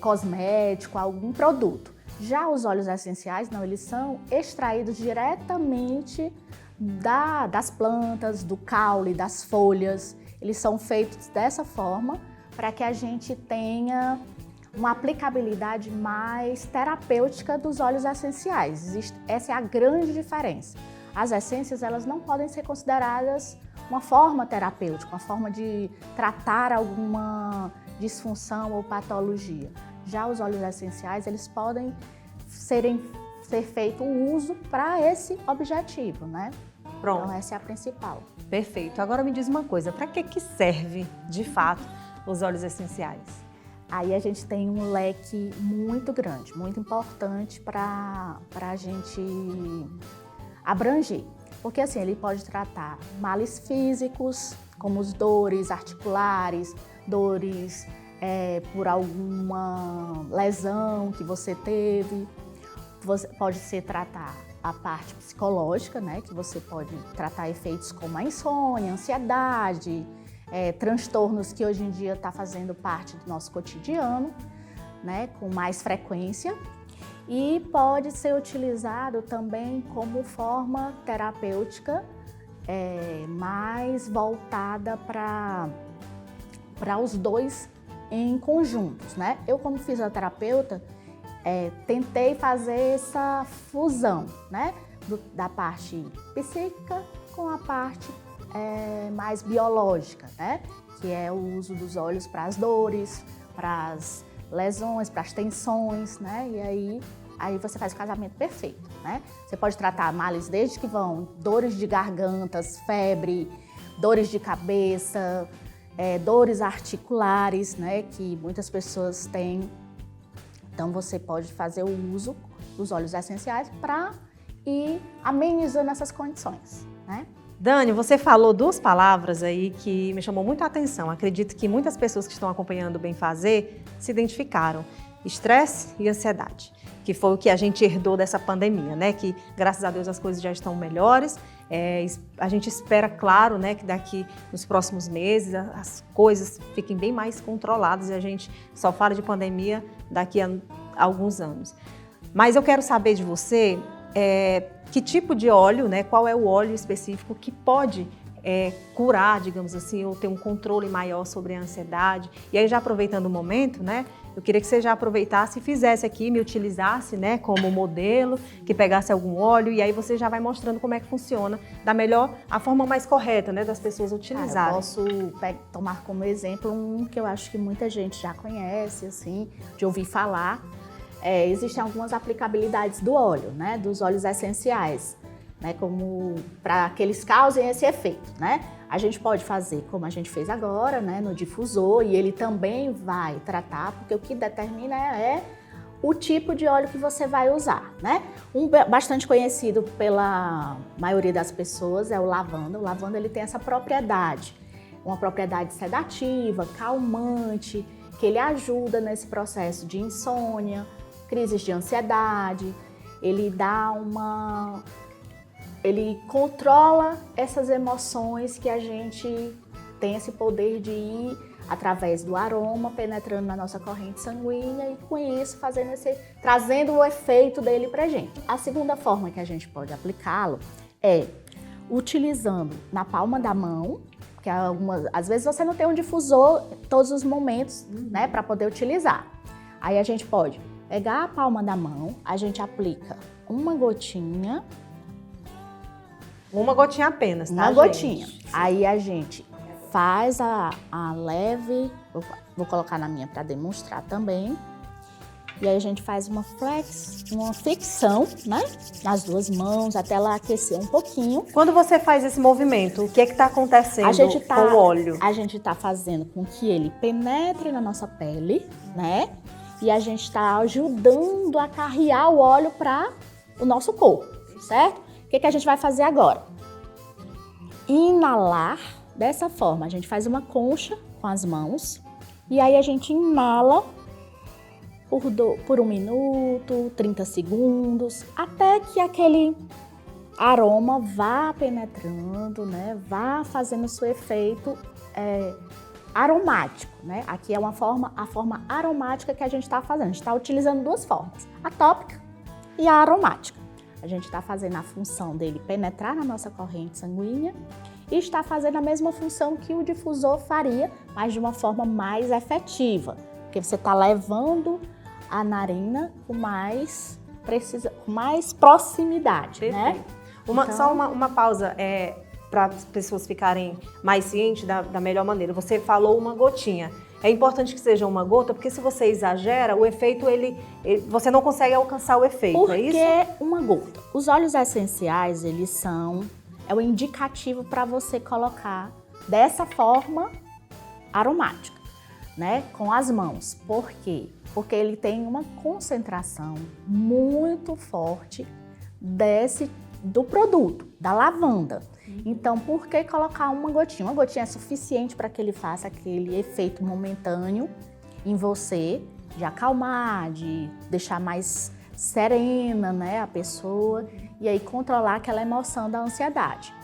cosmético, algum produto. Já os óleos essenciais, não, eles são extraídos diretamente das plantas, do caule, das folhas. Eles são feitos dessa forma para que a gente tenha uma aplicabilidade mais terapêutica dos óleos essenciais. Essa é a grande diferença. As essências, elas não podem ser consideradas uma forma terapêutica, uma forma de tratar alguma disfunção ou patologia. Já os óleos essenciais, eles podem ser feito um uso para esse objetivo, né? Pronto. Então essa é a principal. Perfeito. Agora me diz uma coisa, para que serve, de fato, os óleos essenciais? Aí a gente tem um leque muito grande, muito importante para a gente abranger. Porque assim, ele pode tratar males físicos, como as dores articulares, dores por alguma lesão que você teve. Pode ser tratar a parte psicológica, né? Que você pode tratar efeitos como a insônia, ansiedade, transtornos que hoje em dia está fazendo parte do nosso cotidiano, né? Com mais frequência. E pode ser utilizado também como forma terapêutica mais voltada para os dois em conjuntos, né? Eu, como fisioterapeuta, tentei fazer essa fusão, né? Da parte psíquica com a parte mais biológica, né? Que é o uso dos óleos para as dores, para as lesões, para as tensões, né? E aí você faz o casamento perfeito, né? Você pode tratar males desde que vão dores de gargantas, febre, dores de cabeça, dores articulares, né? Que muitas pessoas têm. Então você pode fazer o uso dos óleos essenciais para ir amenizando essas condições, né? Dani, você falou duas palavras aí que me chamou muito a atenção. Acredito que muitas pessoas que estão acompanhando o Bem Fazer se identificaram. Estresse e ansiedade, que foi o que a gente herdou dessa pandemia, né? Que, graças a Deus, as coisas já estão melhores. A gente espera, claro, né, que daqui nos próximos meses as coisas fiquem bem mais controladas e a gente só fala de pandemia daqui a alguns anos. Mas eu quero saber de você que tipo de óleo, né? Qual é o óleo específico que pode curar, digamos assim, ou ter um controle maior sobre a ansiedade. E aí, já aproveitando o momento, né? Eu queria que você já aproveitasse e fizesse aqui, me utilizasse, né, como modelo, que pegasse algum óleo e aí você já vai mostrando como é que funciona a forma mais correta, né, das pessoas utilizarem. Eu posso tomar como exemplo um que eu acho que muita gente já conhece, assim, de ouvir falar. Existem algumas aplicabilidades do óleo, né, dos óleos essenciais, né, como para que eles causem esse efeito, né? A gente pode fazer como a gente fez agora, né, no difusor, e ele também vai tratar, porque o que determina é o tipo de óleo que você vai usar, né? Um bastante conhecido pela maioria das pessoas é o lavanda. O lavanda, ele tem essa propriedade, uma propriedade sedativa, calmante, que ele ajuda nesse processo de insônia, crises de ansiedade, ele controla essas emoções que a gente tem esse poder de ir através do aroma, penetrando na nossa corrente sanguínea e com isso trazendo o efeito dele pra gente. A segunda forma que a gente pode aplicá-lo é utilizando na palma da mão, porque às vezes você não tem um difusor em todos os momentos, né, para poder utilizar. Aí a gente pode pegar a palma da mão, a gente aplica uma gotinha. Uma gotinha apenas, tá, Uma gotinha. Aí a gente faz a leve, vou colocar na minha para demonstrar também. E aí a gente faz uma flexão, né, nas duas mãos, até ela aquecer um pouquinho. Quando você faz esse movimento, o que é que está acontecendo com o óleo? A gente está fazendo com que ele penetre na nossa pele, né? E a gente está ajudando a carrear o óleo para o nosso corpo, certo? O que a gente vai fazer agora? Inalar dessa forma. A gente faz uma concha com as mãos e aí a gente inala por 1 minuto, 30 segundos, até que aquele aroma vá penetrando, né? Vá fazendo o seu efeito aromático, né? Aqui é a forma aromática que a gente está fazendo. A gente está utilizando duas formas, a tópica e a aromática. A gente está fazendo a função dele penetrar na nossa corrente sanguínea e está fazendo a mesma função que o difusor faria, mas de uma forma mais efetiva, porque você está levando a narina com mais proximidade, né? Só uma pausa, para as pessoas ficarem mais cientes da melhor maneira. Você falou uma gotinha. É importante que seja uma gota, porque se você exagera, o efeito, você não consegue alcançar o efeito, é isso? Porque uma gota. Os óleos essenciais, é o indicativo para você colocar dessa forma aromática, né? Com as mãos. Por quê? Porque ele tem uma concentração muito forte do produto, da lavanda. Então, por que colocar uma gotinha? Uma gotinha é suficiente para que ele faça aquele efeito momentâneo em você, de acalmar, de deixar mais serena, né, a pessoa, e aí controlar aquela emoção da ansiedade.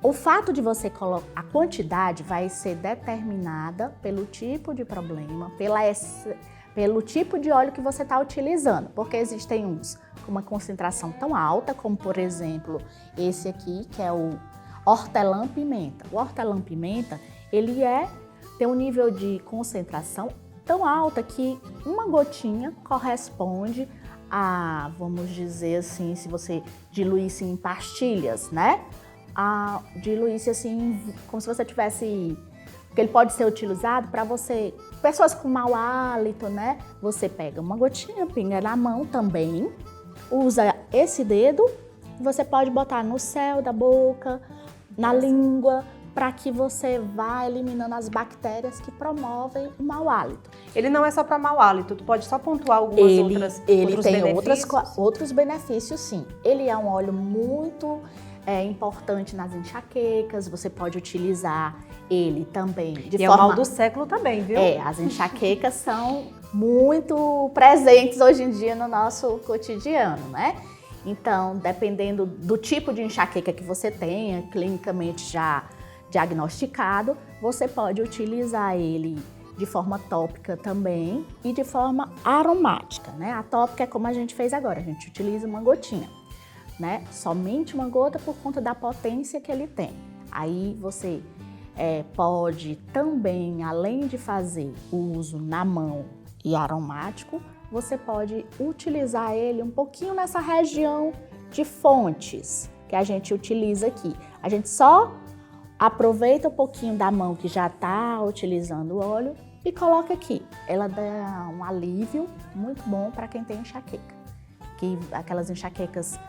O fato de você colocar, a quantidade vai ser determinada pelo tipo de problema, pelo tipo de óleo que você está utilizando, porque existem uns com uma concentração tão alta, como por exemplo esse aqui, que é o hortelã-pimenta. O hortelã-pimenta, ele tem um nível de concentração tão alta que uma gotinha corresponde a, vamos dizer assim, se você diluísse em pastilhas, né? Diluísse assim, como se você tivesse... Porque ele pode ser utilizado para você... Pessoas com mau hálito, né? Você pega uma gotinha, pinga na mão também, usa esse dedo, você pode botar no céu da boca, na língua, para que você vá eliminando as bactérias que promovem o mau hálito. Ele não é só para mau hálito, tu pode só pontuar outros benefícios? Ele tem outros benefícios, sim. Ele é um óleo muito importante nas enxaquecas, você pode utilizar ele também de forma... É o mal do século também, viu? As enxaquecas são muito presentes hoje em dia no nosso cotidiano, né? Então, dependendo do tipo de enxaqueca que você tenha, clinicamente já diagnosticado, você pode utilizar ele de forma tópica também e de forma aromática, né? A tópica é como a gente fez agora, a gente utiliza uma gotinha, né? Somente uma gota por conta da potência que ele tem. Aí você pode também, além de fazer o uso na mão e aromático, você pode utilizar ele um pouquinho nessa região de fontes que a gente utiliza aqui. A gente só aproveita um pouquinho da mão que já está utilizando o óleo e coloca aqui. Ela dá um alívio muito bom para quem tem enxaqueca. Aquelas enxaquecas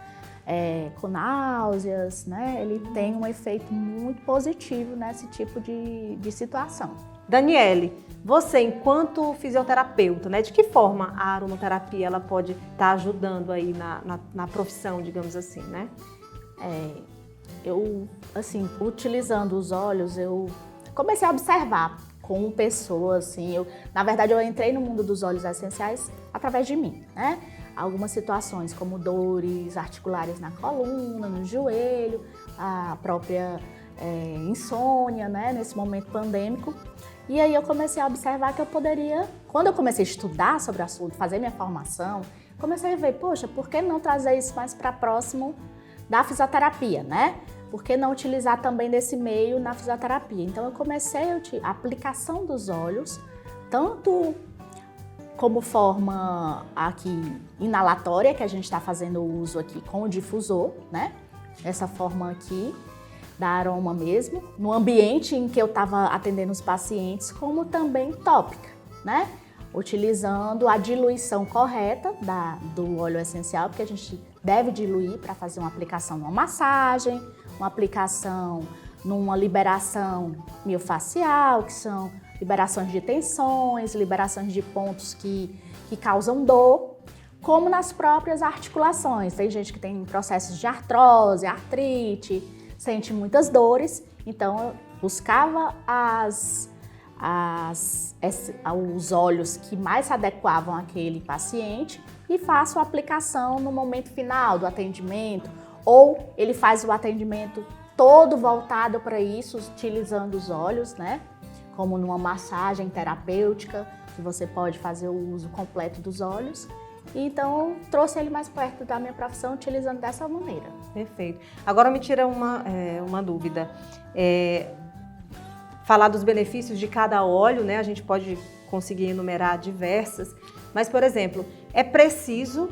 com náuseas, né? Ele tem um efeito muito positivo nesse tipo de situação. Daniele, você enquanto fisioterapeuta, né, de que forma a aromaterapia ela pode estar ajudando aí na profissão, digamos assim, né? Eu, assim, utilizando os óleos, eu comecei a observar como pessoa, assim, na verdade eu entrei no mundo dos óleos essenciais através de mim, né? Algumas situações como dores articulares na coluna, no joelho, a própria insônia, né, nesse momento pandêmico. E aí eu comecei a observar que eu poderia, quando eu comecei a estudar sobre o assunto, fazer minha formação, comecei a ver, poxa, por que não trazer isso mais para próximo da fisioterapia, né? Por que não utilizar também desse meio na fisioterapia? Então eu comecei a aplicação dos óleos, tanto como forma aqui inalatória, que a gente está fazendo o uso aqui com o difusor, né? Essa forma aqui da aroma mesmo, no ambiente em que eu estava atendendo os pacientes, como também tópica, né? Utilizando a diluição correta do óleo essencial, porque a gente deve diluir para fazer uma aplicação numa massagem, uma aplicação numa liberação miofascial, que são liberações de tensões, liberações de pontos que causam dor, como nas próprias articulações. Tem gente que tem processos de artrose, artrite, sente muitas dores, então eu buscava os óleos que mais se adequavam àquele paciente e faço a aplicação no momento final do atendimento, ou ele faz o atendimento todo voltado para isso, utilizando os óleos, né? Como numa massagem terapêutica, que você pode fazer o uso completo dos óleos. Então, trouxe ele mais perto da minha profissão, utilizando dessa maneira. Perfeito. Agora me tira uma dúvida. Falar dos benefícios de cada óleo, né? A gente pode conseguir enumerar diversas, mas, por exemplo, é preciso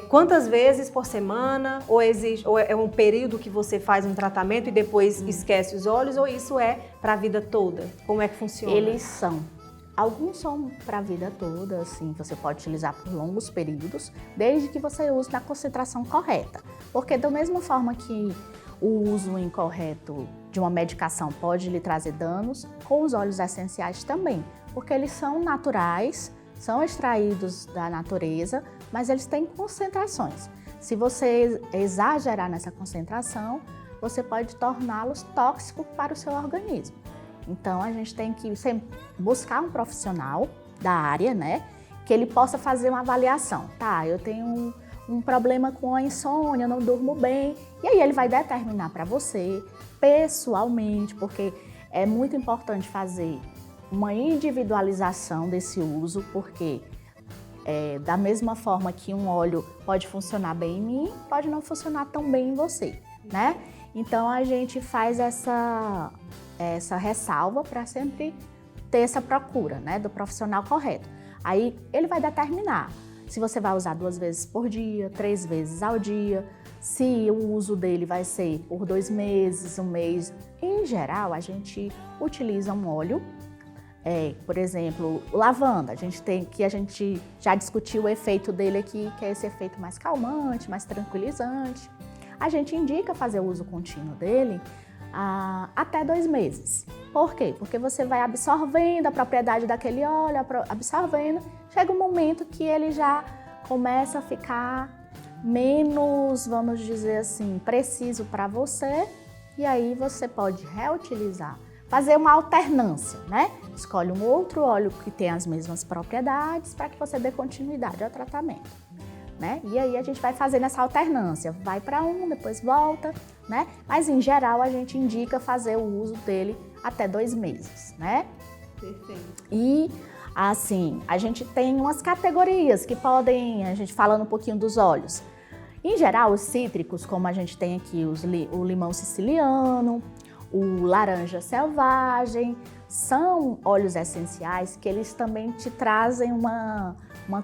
quantas vezes por semana, ou é um período que você faz um tratamento e depois esquece os óleos, ou isso é para a vida toda? Como é que funciona? Eles são. Alguns são para a vida toda, assim, você pode utilizar por longos períodos, desde que você use na concentração correta. Porque da mesma forma que o uso incorreto de uma medicação pode lhe trazer danos, com os óleos essenciais também, porque eles são naturais, são extraídos da natureza, mas eles têm concentrações. Se você exagerar nessa concentração, você pode torná-los tóxicos para o seu organismo. Então, a gente tem que sempre buscar um profissional da área, né, que ele possa fazer uma avaliação. Tá, eu tenho um problema com a insônia, eu não durmo bem, e aí ele vai determinar para você, pessoalmente, porque é muito importante fazer uma individualização desse uso, porque da mesma forma que um óleo pode funcionar bem em mim, pode não funcionar tão bem em você, né? Então, a gente faz essa ressalva para sempre ter essa procura, né, do profissional correto. Aí ele vai determinar se você vai usar 2 vezes por dia, 3 vezes ao dia, se o uso dele vai ser por 2 meses, 1 mês. Em geral, a gente utiliza um óleo, por exemplo, lavanda. A gente já discutiu o efeito dele aqui, que é esse efeito mais calmante, mais tranquilizante. A gente indica fazer o uso contínuo dele até 2 meses. Por quê? Porque você vai absorvendo a propriedade daquele óleo, absorvendo, chega um momento que ele já começa a ficar menos, vamos dizer assim, preciso para você, e aí você pode reutilizar, fazer uma alternância, né? Escolhe um outro óleo que tem as mesmas propriedades para que você dê continuidade ao tratamento, né? E aí a gente vai fazendo essa alternância, vai para um, depois volta, né? Mas em geral a gente indica fazer o uso dele até 2 meses, né? Perfeito. E assim, a gente tem umas categorias que podem, a gente falando um pouquinho dos óleos. Em geral, os cítricos, como a gente tem aqui o limão siciliano, o laranja selvagem, são óleos essenciais que eles também te trazem uma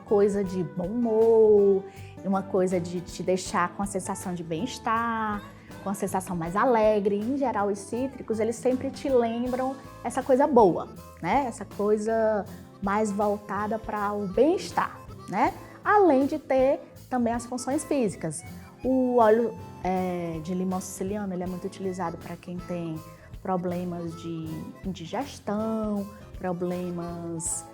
coisa de bom humor, uma coisa de te deixar com a sensação de bem-estar, com a sensação mais alegre. Em geral, os cítricos, eles sempre te lembram essa coisa boa, né? Essa coisa mais voltada para o bem-estar, né? Além de ter também as funções físicas. O óleo de limão siciliano, ele é muito utilizado para quem tem problemas de indigestão, problemas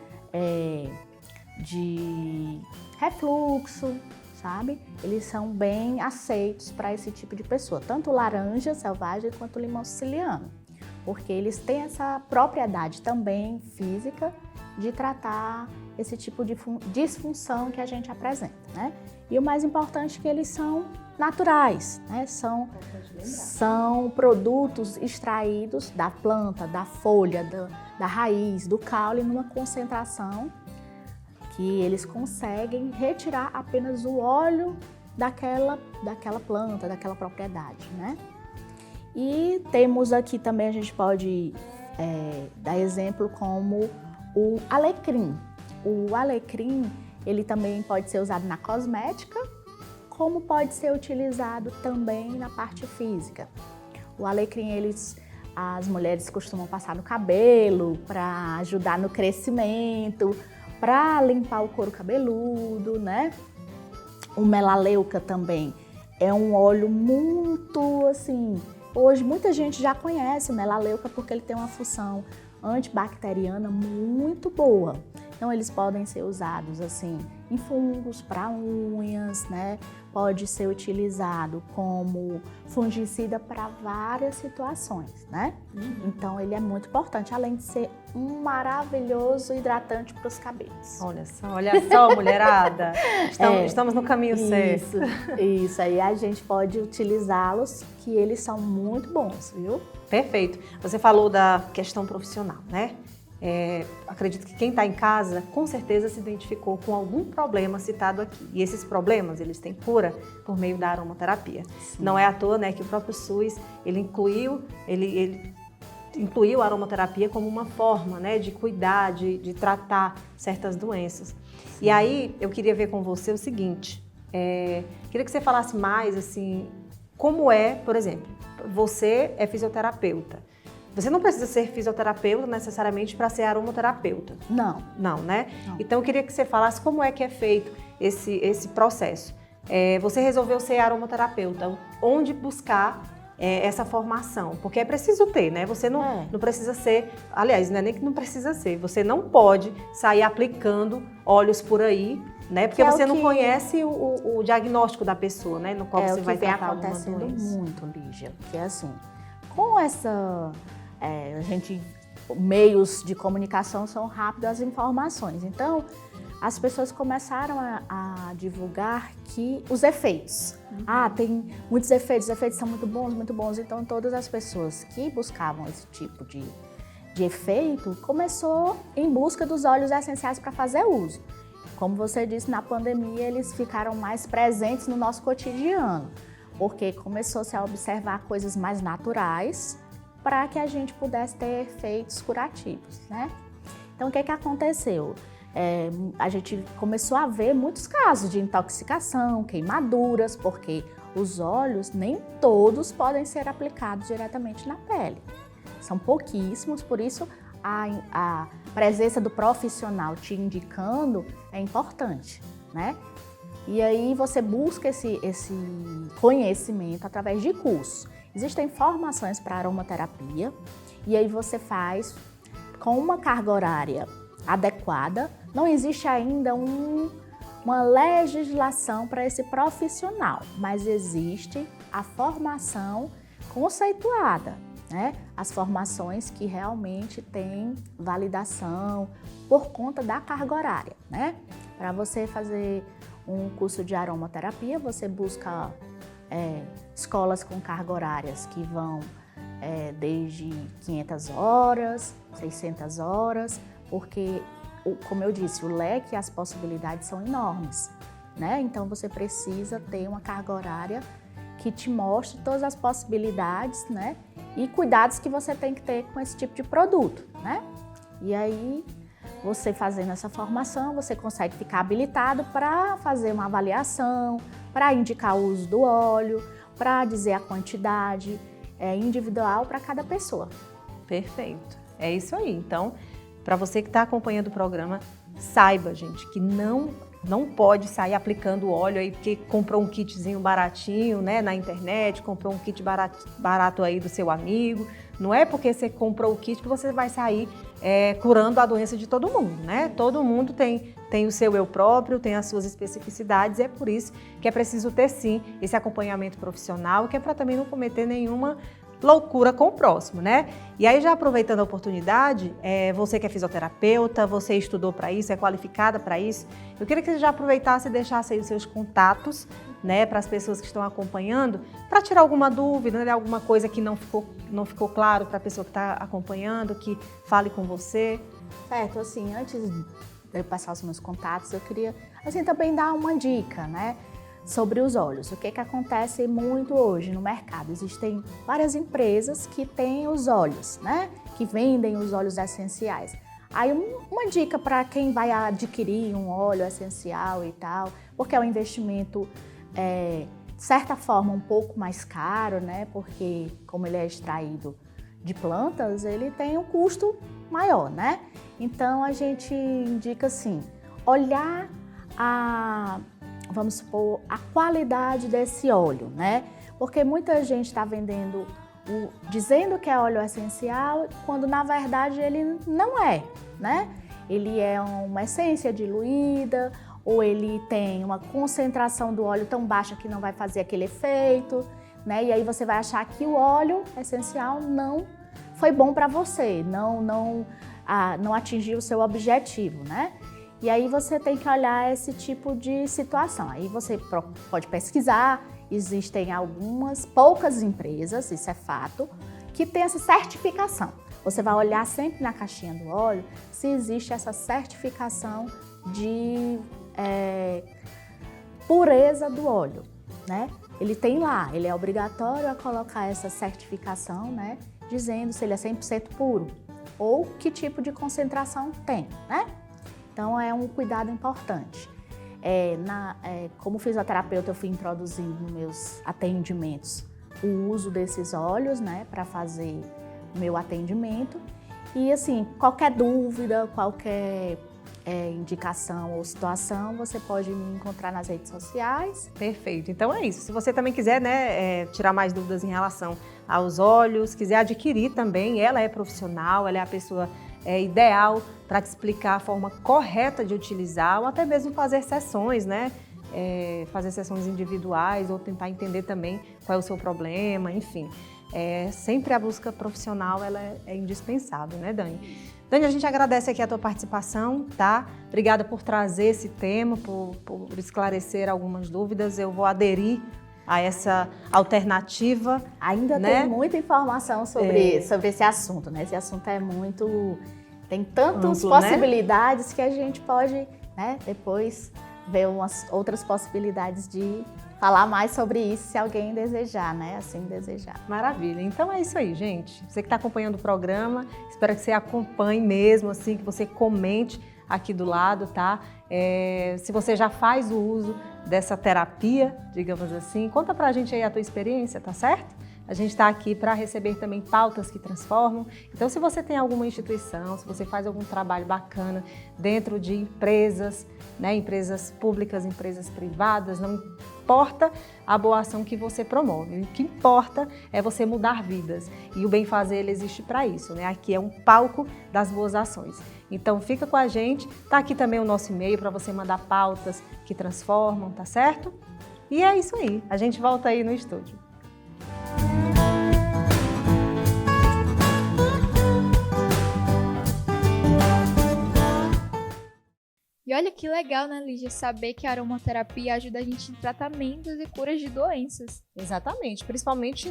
de refluxo, sabe? Eles são bem aceitos para esse tipo de pessoa, tanto o laranja selvagem quanto o limão siciliano, porque eles têm essa propriedade também física de tratar esse tipo de disfunção que a gente apresenta, né? E o mais importante é que eles são naturais, né? São produtos extraídos da planta, da folha, da raiz, do caule, numa concentração que eles conseguem retirar apenas o óleo daquela planta, daquela propriedade, né? E temos aqui também, a gente pode dar exemplo como o alecrim. O alecrim, ele também pode ser usado na cosmética, como pode ser utilizado também na parte física. O alecrim, as mulheres costumam passar no cabelo para ajudar no crescimento, para limpar o couro cabeludo, né? O melaleuca também é um óleo muito, assim, hoje muita gente já conhece o melaleuca porque ele tem uma função antibacteriana muito boa. Então, eles podem ser usados assim em fungos, para unhas, né? Pode ser utilizado como fungicida para várias situações, né? Então, ele é muito importante, além de ser um maravilhoso hidratante para os cabelos. Olha só, mulherada. Estamos no caminho certo. Isso, aí a gente pode utilizá-los, que eles são muito bons, viu? Perfeito. Você falou da questão profissional, né? acredito que quem está em casa, com certeza se identificou com algum problema citado aqui. E esses problemas, eles têm cura por meio da aromaterapia. Sim. Não é à toa, né, que o próprio SUS, ele incluiu a aromaterapia como uma forma, né, de cuidar, de tratar certas doenças. Sim. E aí, eu queria ver com você o seguinte, queria que você falasse mais, assim, como é, por exemplo, você é fisioterapeuta. Você não precisa ser fisioterapeuta necessariamente para ser aromaterapeuta. Não. Não, né? Não. Então, eu queria que você falasse como é que é feito esse processo. Você resolveu ser aromaterapeuta. Onde buscar essa formação? Porque é preciso ter, né? Você não precisa ser... Aliás, não é nem que não precisa ser. Você não pode sair aplicando óleos por aí, né? Porque você não conhece o diagnóstico da pessoa, né? No qual você vai tratar alguma doença. É o que vem acontecendo muito, Lígia. Que é assim, com essa... meios de comunicação são rápidos as informações. Então, as pessoas começaram a divulgar que os efeitos. Tem muitos efeitos, os efeitos são muito bons. Então, todas as pessoas que buscavam esse tipo de efeito começou em busca dos óleos essenciais para fazer uso. Como você disse, na pandemia eles ficaram mais presentes no nosso cotidiano, porque começou-se a observar coisas mais naturais para que a gente pudesse ter efeitos curativos, né? Então, o que aconteceu? A gente começou a ver muitos casos de intoxicação, queimaduras, porque os óleos nem todos podem ser aplicados diretamente na pele. São pouquíssimos, por isso a presença do profissional te indicando é importante, né? E aí você busca esse conhecimento através de cursos. Existem formações para aromaterapia e aí você faz com uma carga horária adequada. Não existe ainda uma legislação para esse profissional, mas existe a formação conceituada, né? As formações que realmente têm validação por conta da carga horária, né? Para você fazer um curso de aromaterapia, você busca escolas com carga horárias que vão desde 500 horas, 600 horas, porque, como eu disse, o leque e as possibilidades são enormes, né? Então, você precisa ter uma carga horária que te mostre todas as possibilidades, né? E cuidados que você tem que ter com esse tipo de produto, né? E aí, você fazendo essa formação, você consegue ficar habilitado para fazer uma avaliação, para indicar o uso do óleo, para dizer a quantidade individual para cada pessoa. Perfeito. É isso aí. Então, para você que está acompanhando o programa, saiba, gente, que não pode sair aplicando óleo aí porque comprou um kitzinho baratinho, né, na internet, comprou um kit barato aí do seu amigo. Não é porque você comprou o kit que você vai sair curando a doença de todo mundo, né? Todo mundo tem o seu eu próprio, tem as suas especificidades, e é por isso que é preciso ter, sim, esse acompanhamento profissional, que é para também não cometer nenhuma loucura com o próximo, né? E aí, já aproveitando a oportunidade, você que é fisioterapeuta, você estudou para isso, é qualificada para isso, eu queria que você já aproveitasse e deixasse aí os seus contatos, né, para as pessoas que estão acompanhando, para tirar alguma dúvida, né, alguma coisa que não ficou claro para a pessoa que está acompanhando, que fale com você. Certo, assim, antes de eu passar os meus contatos, eu queria, assim, também dar uma dica, né, sobre os óleos. O que acontece muito hoje no mercado? Existem várias empresas que têm os óleos, né, que vendem os óleos essenciais. Aí uma dica para quem vai adquirir um óleo essencial e tal, porque é um investimento, de certa forma, um pouco mais caro, né? Porque como ele é extraído de plantas, ele tem um custo maior, né? Então a gente indica assim, olhar vamos supor, a qualidade desse óleo, né? Porque muita gente está vendendo dizendo que é óleo essencial, quando na verdade ele não é, né? Ele é uma essência diluída, ou ele tem uma concentração do óleo tão baixa que não vai fazer aquele efeito, né? E aí você vai achar que o óleo essencial não foi bom para você, não atingiu o seu objetivo, né? E aí você tem que olhar esse tipo de situação. Aí você pode pesquisar, existem poucas empresas, isso é fato, que tem essa certificação. você vai olhar sempre na caixinha do óleo se existe essa certificação de pureza do óleo, né? Ele tem lá, ele é obrigatório a colocar essa certificação, né? Dizendo se ele é 100% puro ou que tipo de concentração tem, né? Então é um cuidado importante. Como fisioterapeuta, eu fui introduzindo nos meus atendimentos o uso desses óleos, né, para fazer o meu atendimento. E assim, qualquer dúvida, qualquer indicação ou situação, você pode me encontrar nas redes sociais. Perfeito. Então é isso. Se você também quiser, né, tirar mais dúvidas em relação aos óleos, quiser adquirir também, ela é profissional, ela é a pessoa ideal para te explicar a forma correta de utilizar ou até mesmo fazer sessões, né? Fazer sessões individuais ou tentar entender também qual é o seu problema, enfim. Sempre a busca profissional ela é indispensável, né, Dani? Dani, a gente agradece aqui a tua participação, tá? Obrigada por trazer esse tema, por esclarecer algumas dúvidas. Eu vou aderir a essa alternativa. Ainda né? tem muita informação sobre esse assunto, né? Esse assunto é muito... Tem tantas possibilidades, né? Que a gente pode, né, depois ver umas outras possibilidades de falar mais sobre isso, se alguém desejar, né? Assim desejar. Maravilha. Então é isso aí, gente. Você que está acompanhando o programa, espero que você acompanhe mesmo, assim, que você comente aqui do lado, tá? Se você já faz o uso dessa terapia, digamos assim, conta pra gente aí a tua experiência, tá certo? A gente está aqui para receber também pautas que transformam. Então, se você tem alguma instituição, se você faz algum trabalho bacana dentro de empresas, né, empresas públicas, empresas privadas, não importa a boa ação que você promove. O que importa é você mudar vidas. E o Bem Fazer ele existe para isso, né? Aqui é um palco das boas ações. Então, fica com a gente. Tá aqui também o nosso e-mail para você mandar pautas que transformam, tá certo? E é isso aí. A gente volta aí no estúdio. E olha que legal, né, Lígia, saber que a aromaterapia ajuda a gente em tratamentos e curas de doenças. Exatamente, principalmente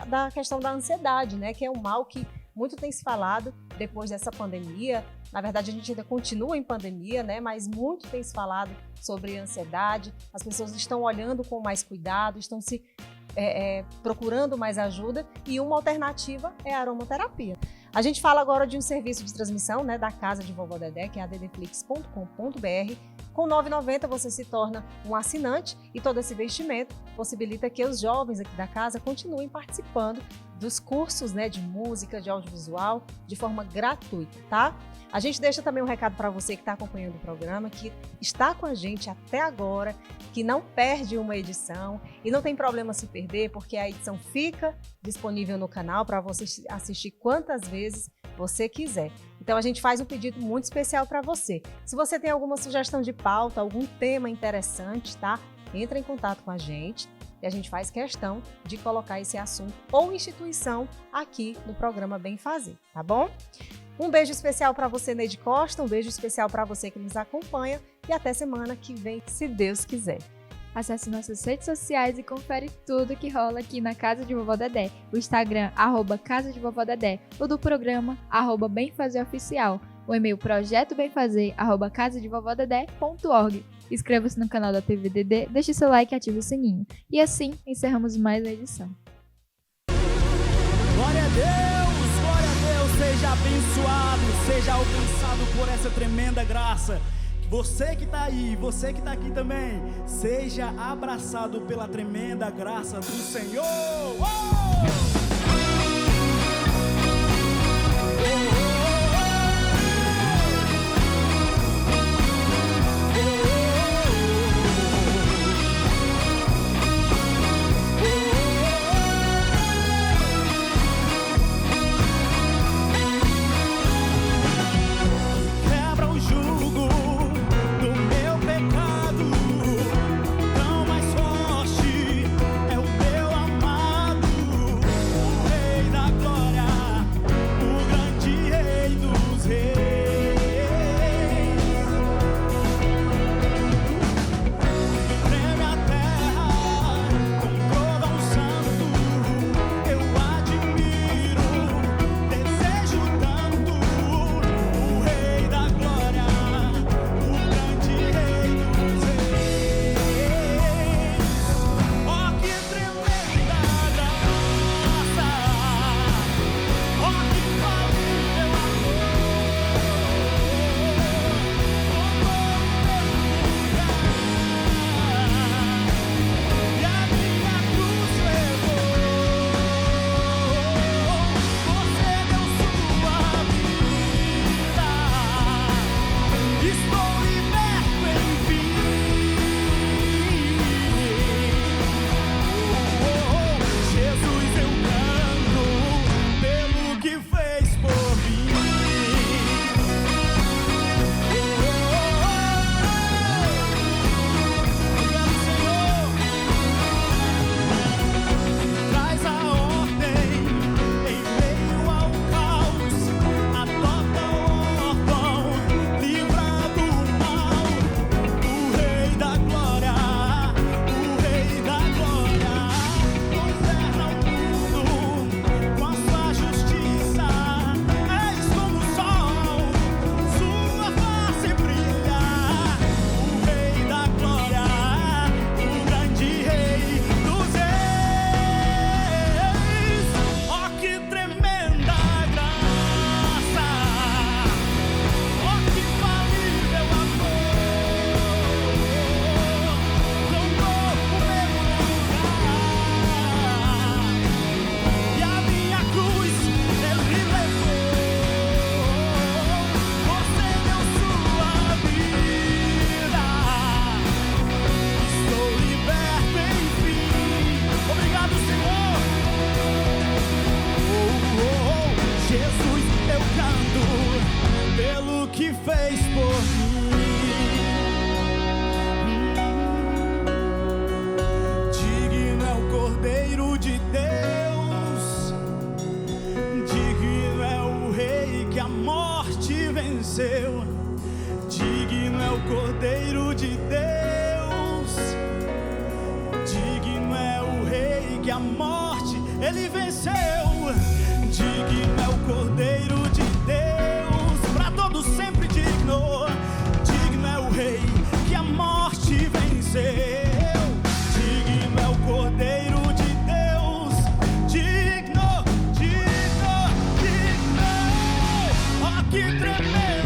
da questão da ansiedade, né, que é um mal que muito tem se falado depois dessa pandemia. Na verdade, a gente ainda continua em pandemia, né, mas muito tem se falado sobre ansiedade. As pessoas estão olhando com mais cuidado, estão se procurando mais ajuda e uma alternativa é a aromaterapia. A gente fala agora de um serviço de transmissão, né, da Casa de Vovó Dedé, que é a ddflix.com.br. Com R$ 9,90 você se torna um assinante e todo esse investimento possibilita que os jovens aqui da casa continuem participando dos cursos, né, de música, de audiovisual, de forma gratuita, tá? A gente deixa também um recado para você que está acompanhando o programa, que está com a gente até agora, que não perde uma edição e não tem problema se perder, porque a edição fica disponível no canal para você assistir quantas vezes você quiser. Então a gente faz um pedido muito especial para você. Se você tem alguma sugestão de pauta, algum tema interessante, tá? Entra em contato com a gente e a gente faz questão de colocar esse assunto ou instituição aqui no programa Bem Fazer, tá bom? Um beijo especial para você, Neide Costa, um beijo especial para você que nos acompanha e até semana que vem, se Deus quiser. Acesse nossas redes sociais e confere tudo que rola aqui na Casa de Vovó Dedé. O Instagram, @Casa de Vovó Dedé. O do programa, @BemFazerOficial. O e-mail projetobemfazer, @casadevovódedé.org. Inscreva-se no canal da TV Dedé, deixe seu like e ative o sininho. E assim, encerramos mais uma edição. Glória a Deus, seja abençoado, seja alcançado por essa tremenda graça. Você que está aí, você que está aqui também, seja abraçado pela tremenda graça do Senhor. que fez por mim. Digno é o Cordeiro de Deus, digno é o Rei que a morte venceu. Digno é o Cordeiro de Deus, digno é o Rei que a morte ele venceu. Digno é o Cordeiro de Deus, para todos sempre digno. Digno é o Rei que a morte venceu. Digno é o Cordeiro de Deus, digno, digno, digno. Oh, que tremendo!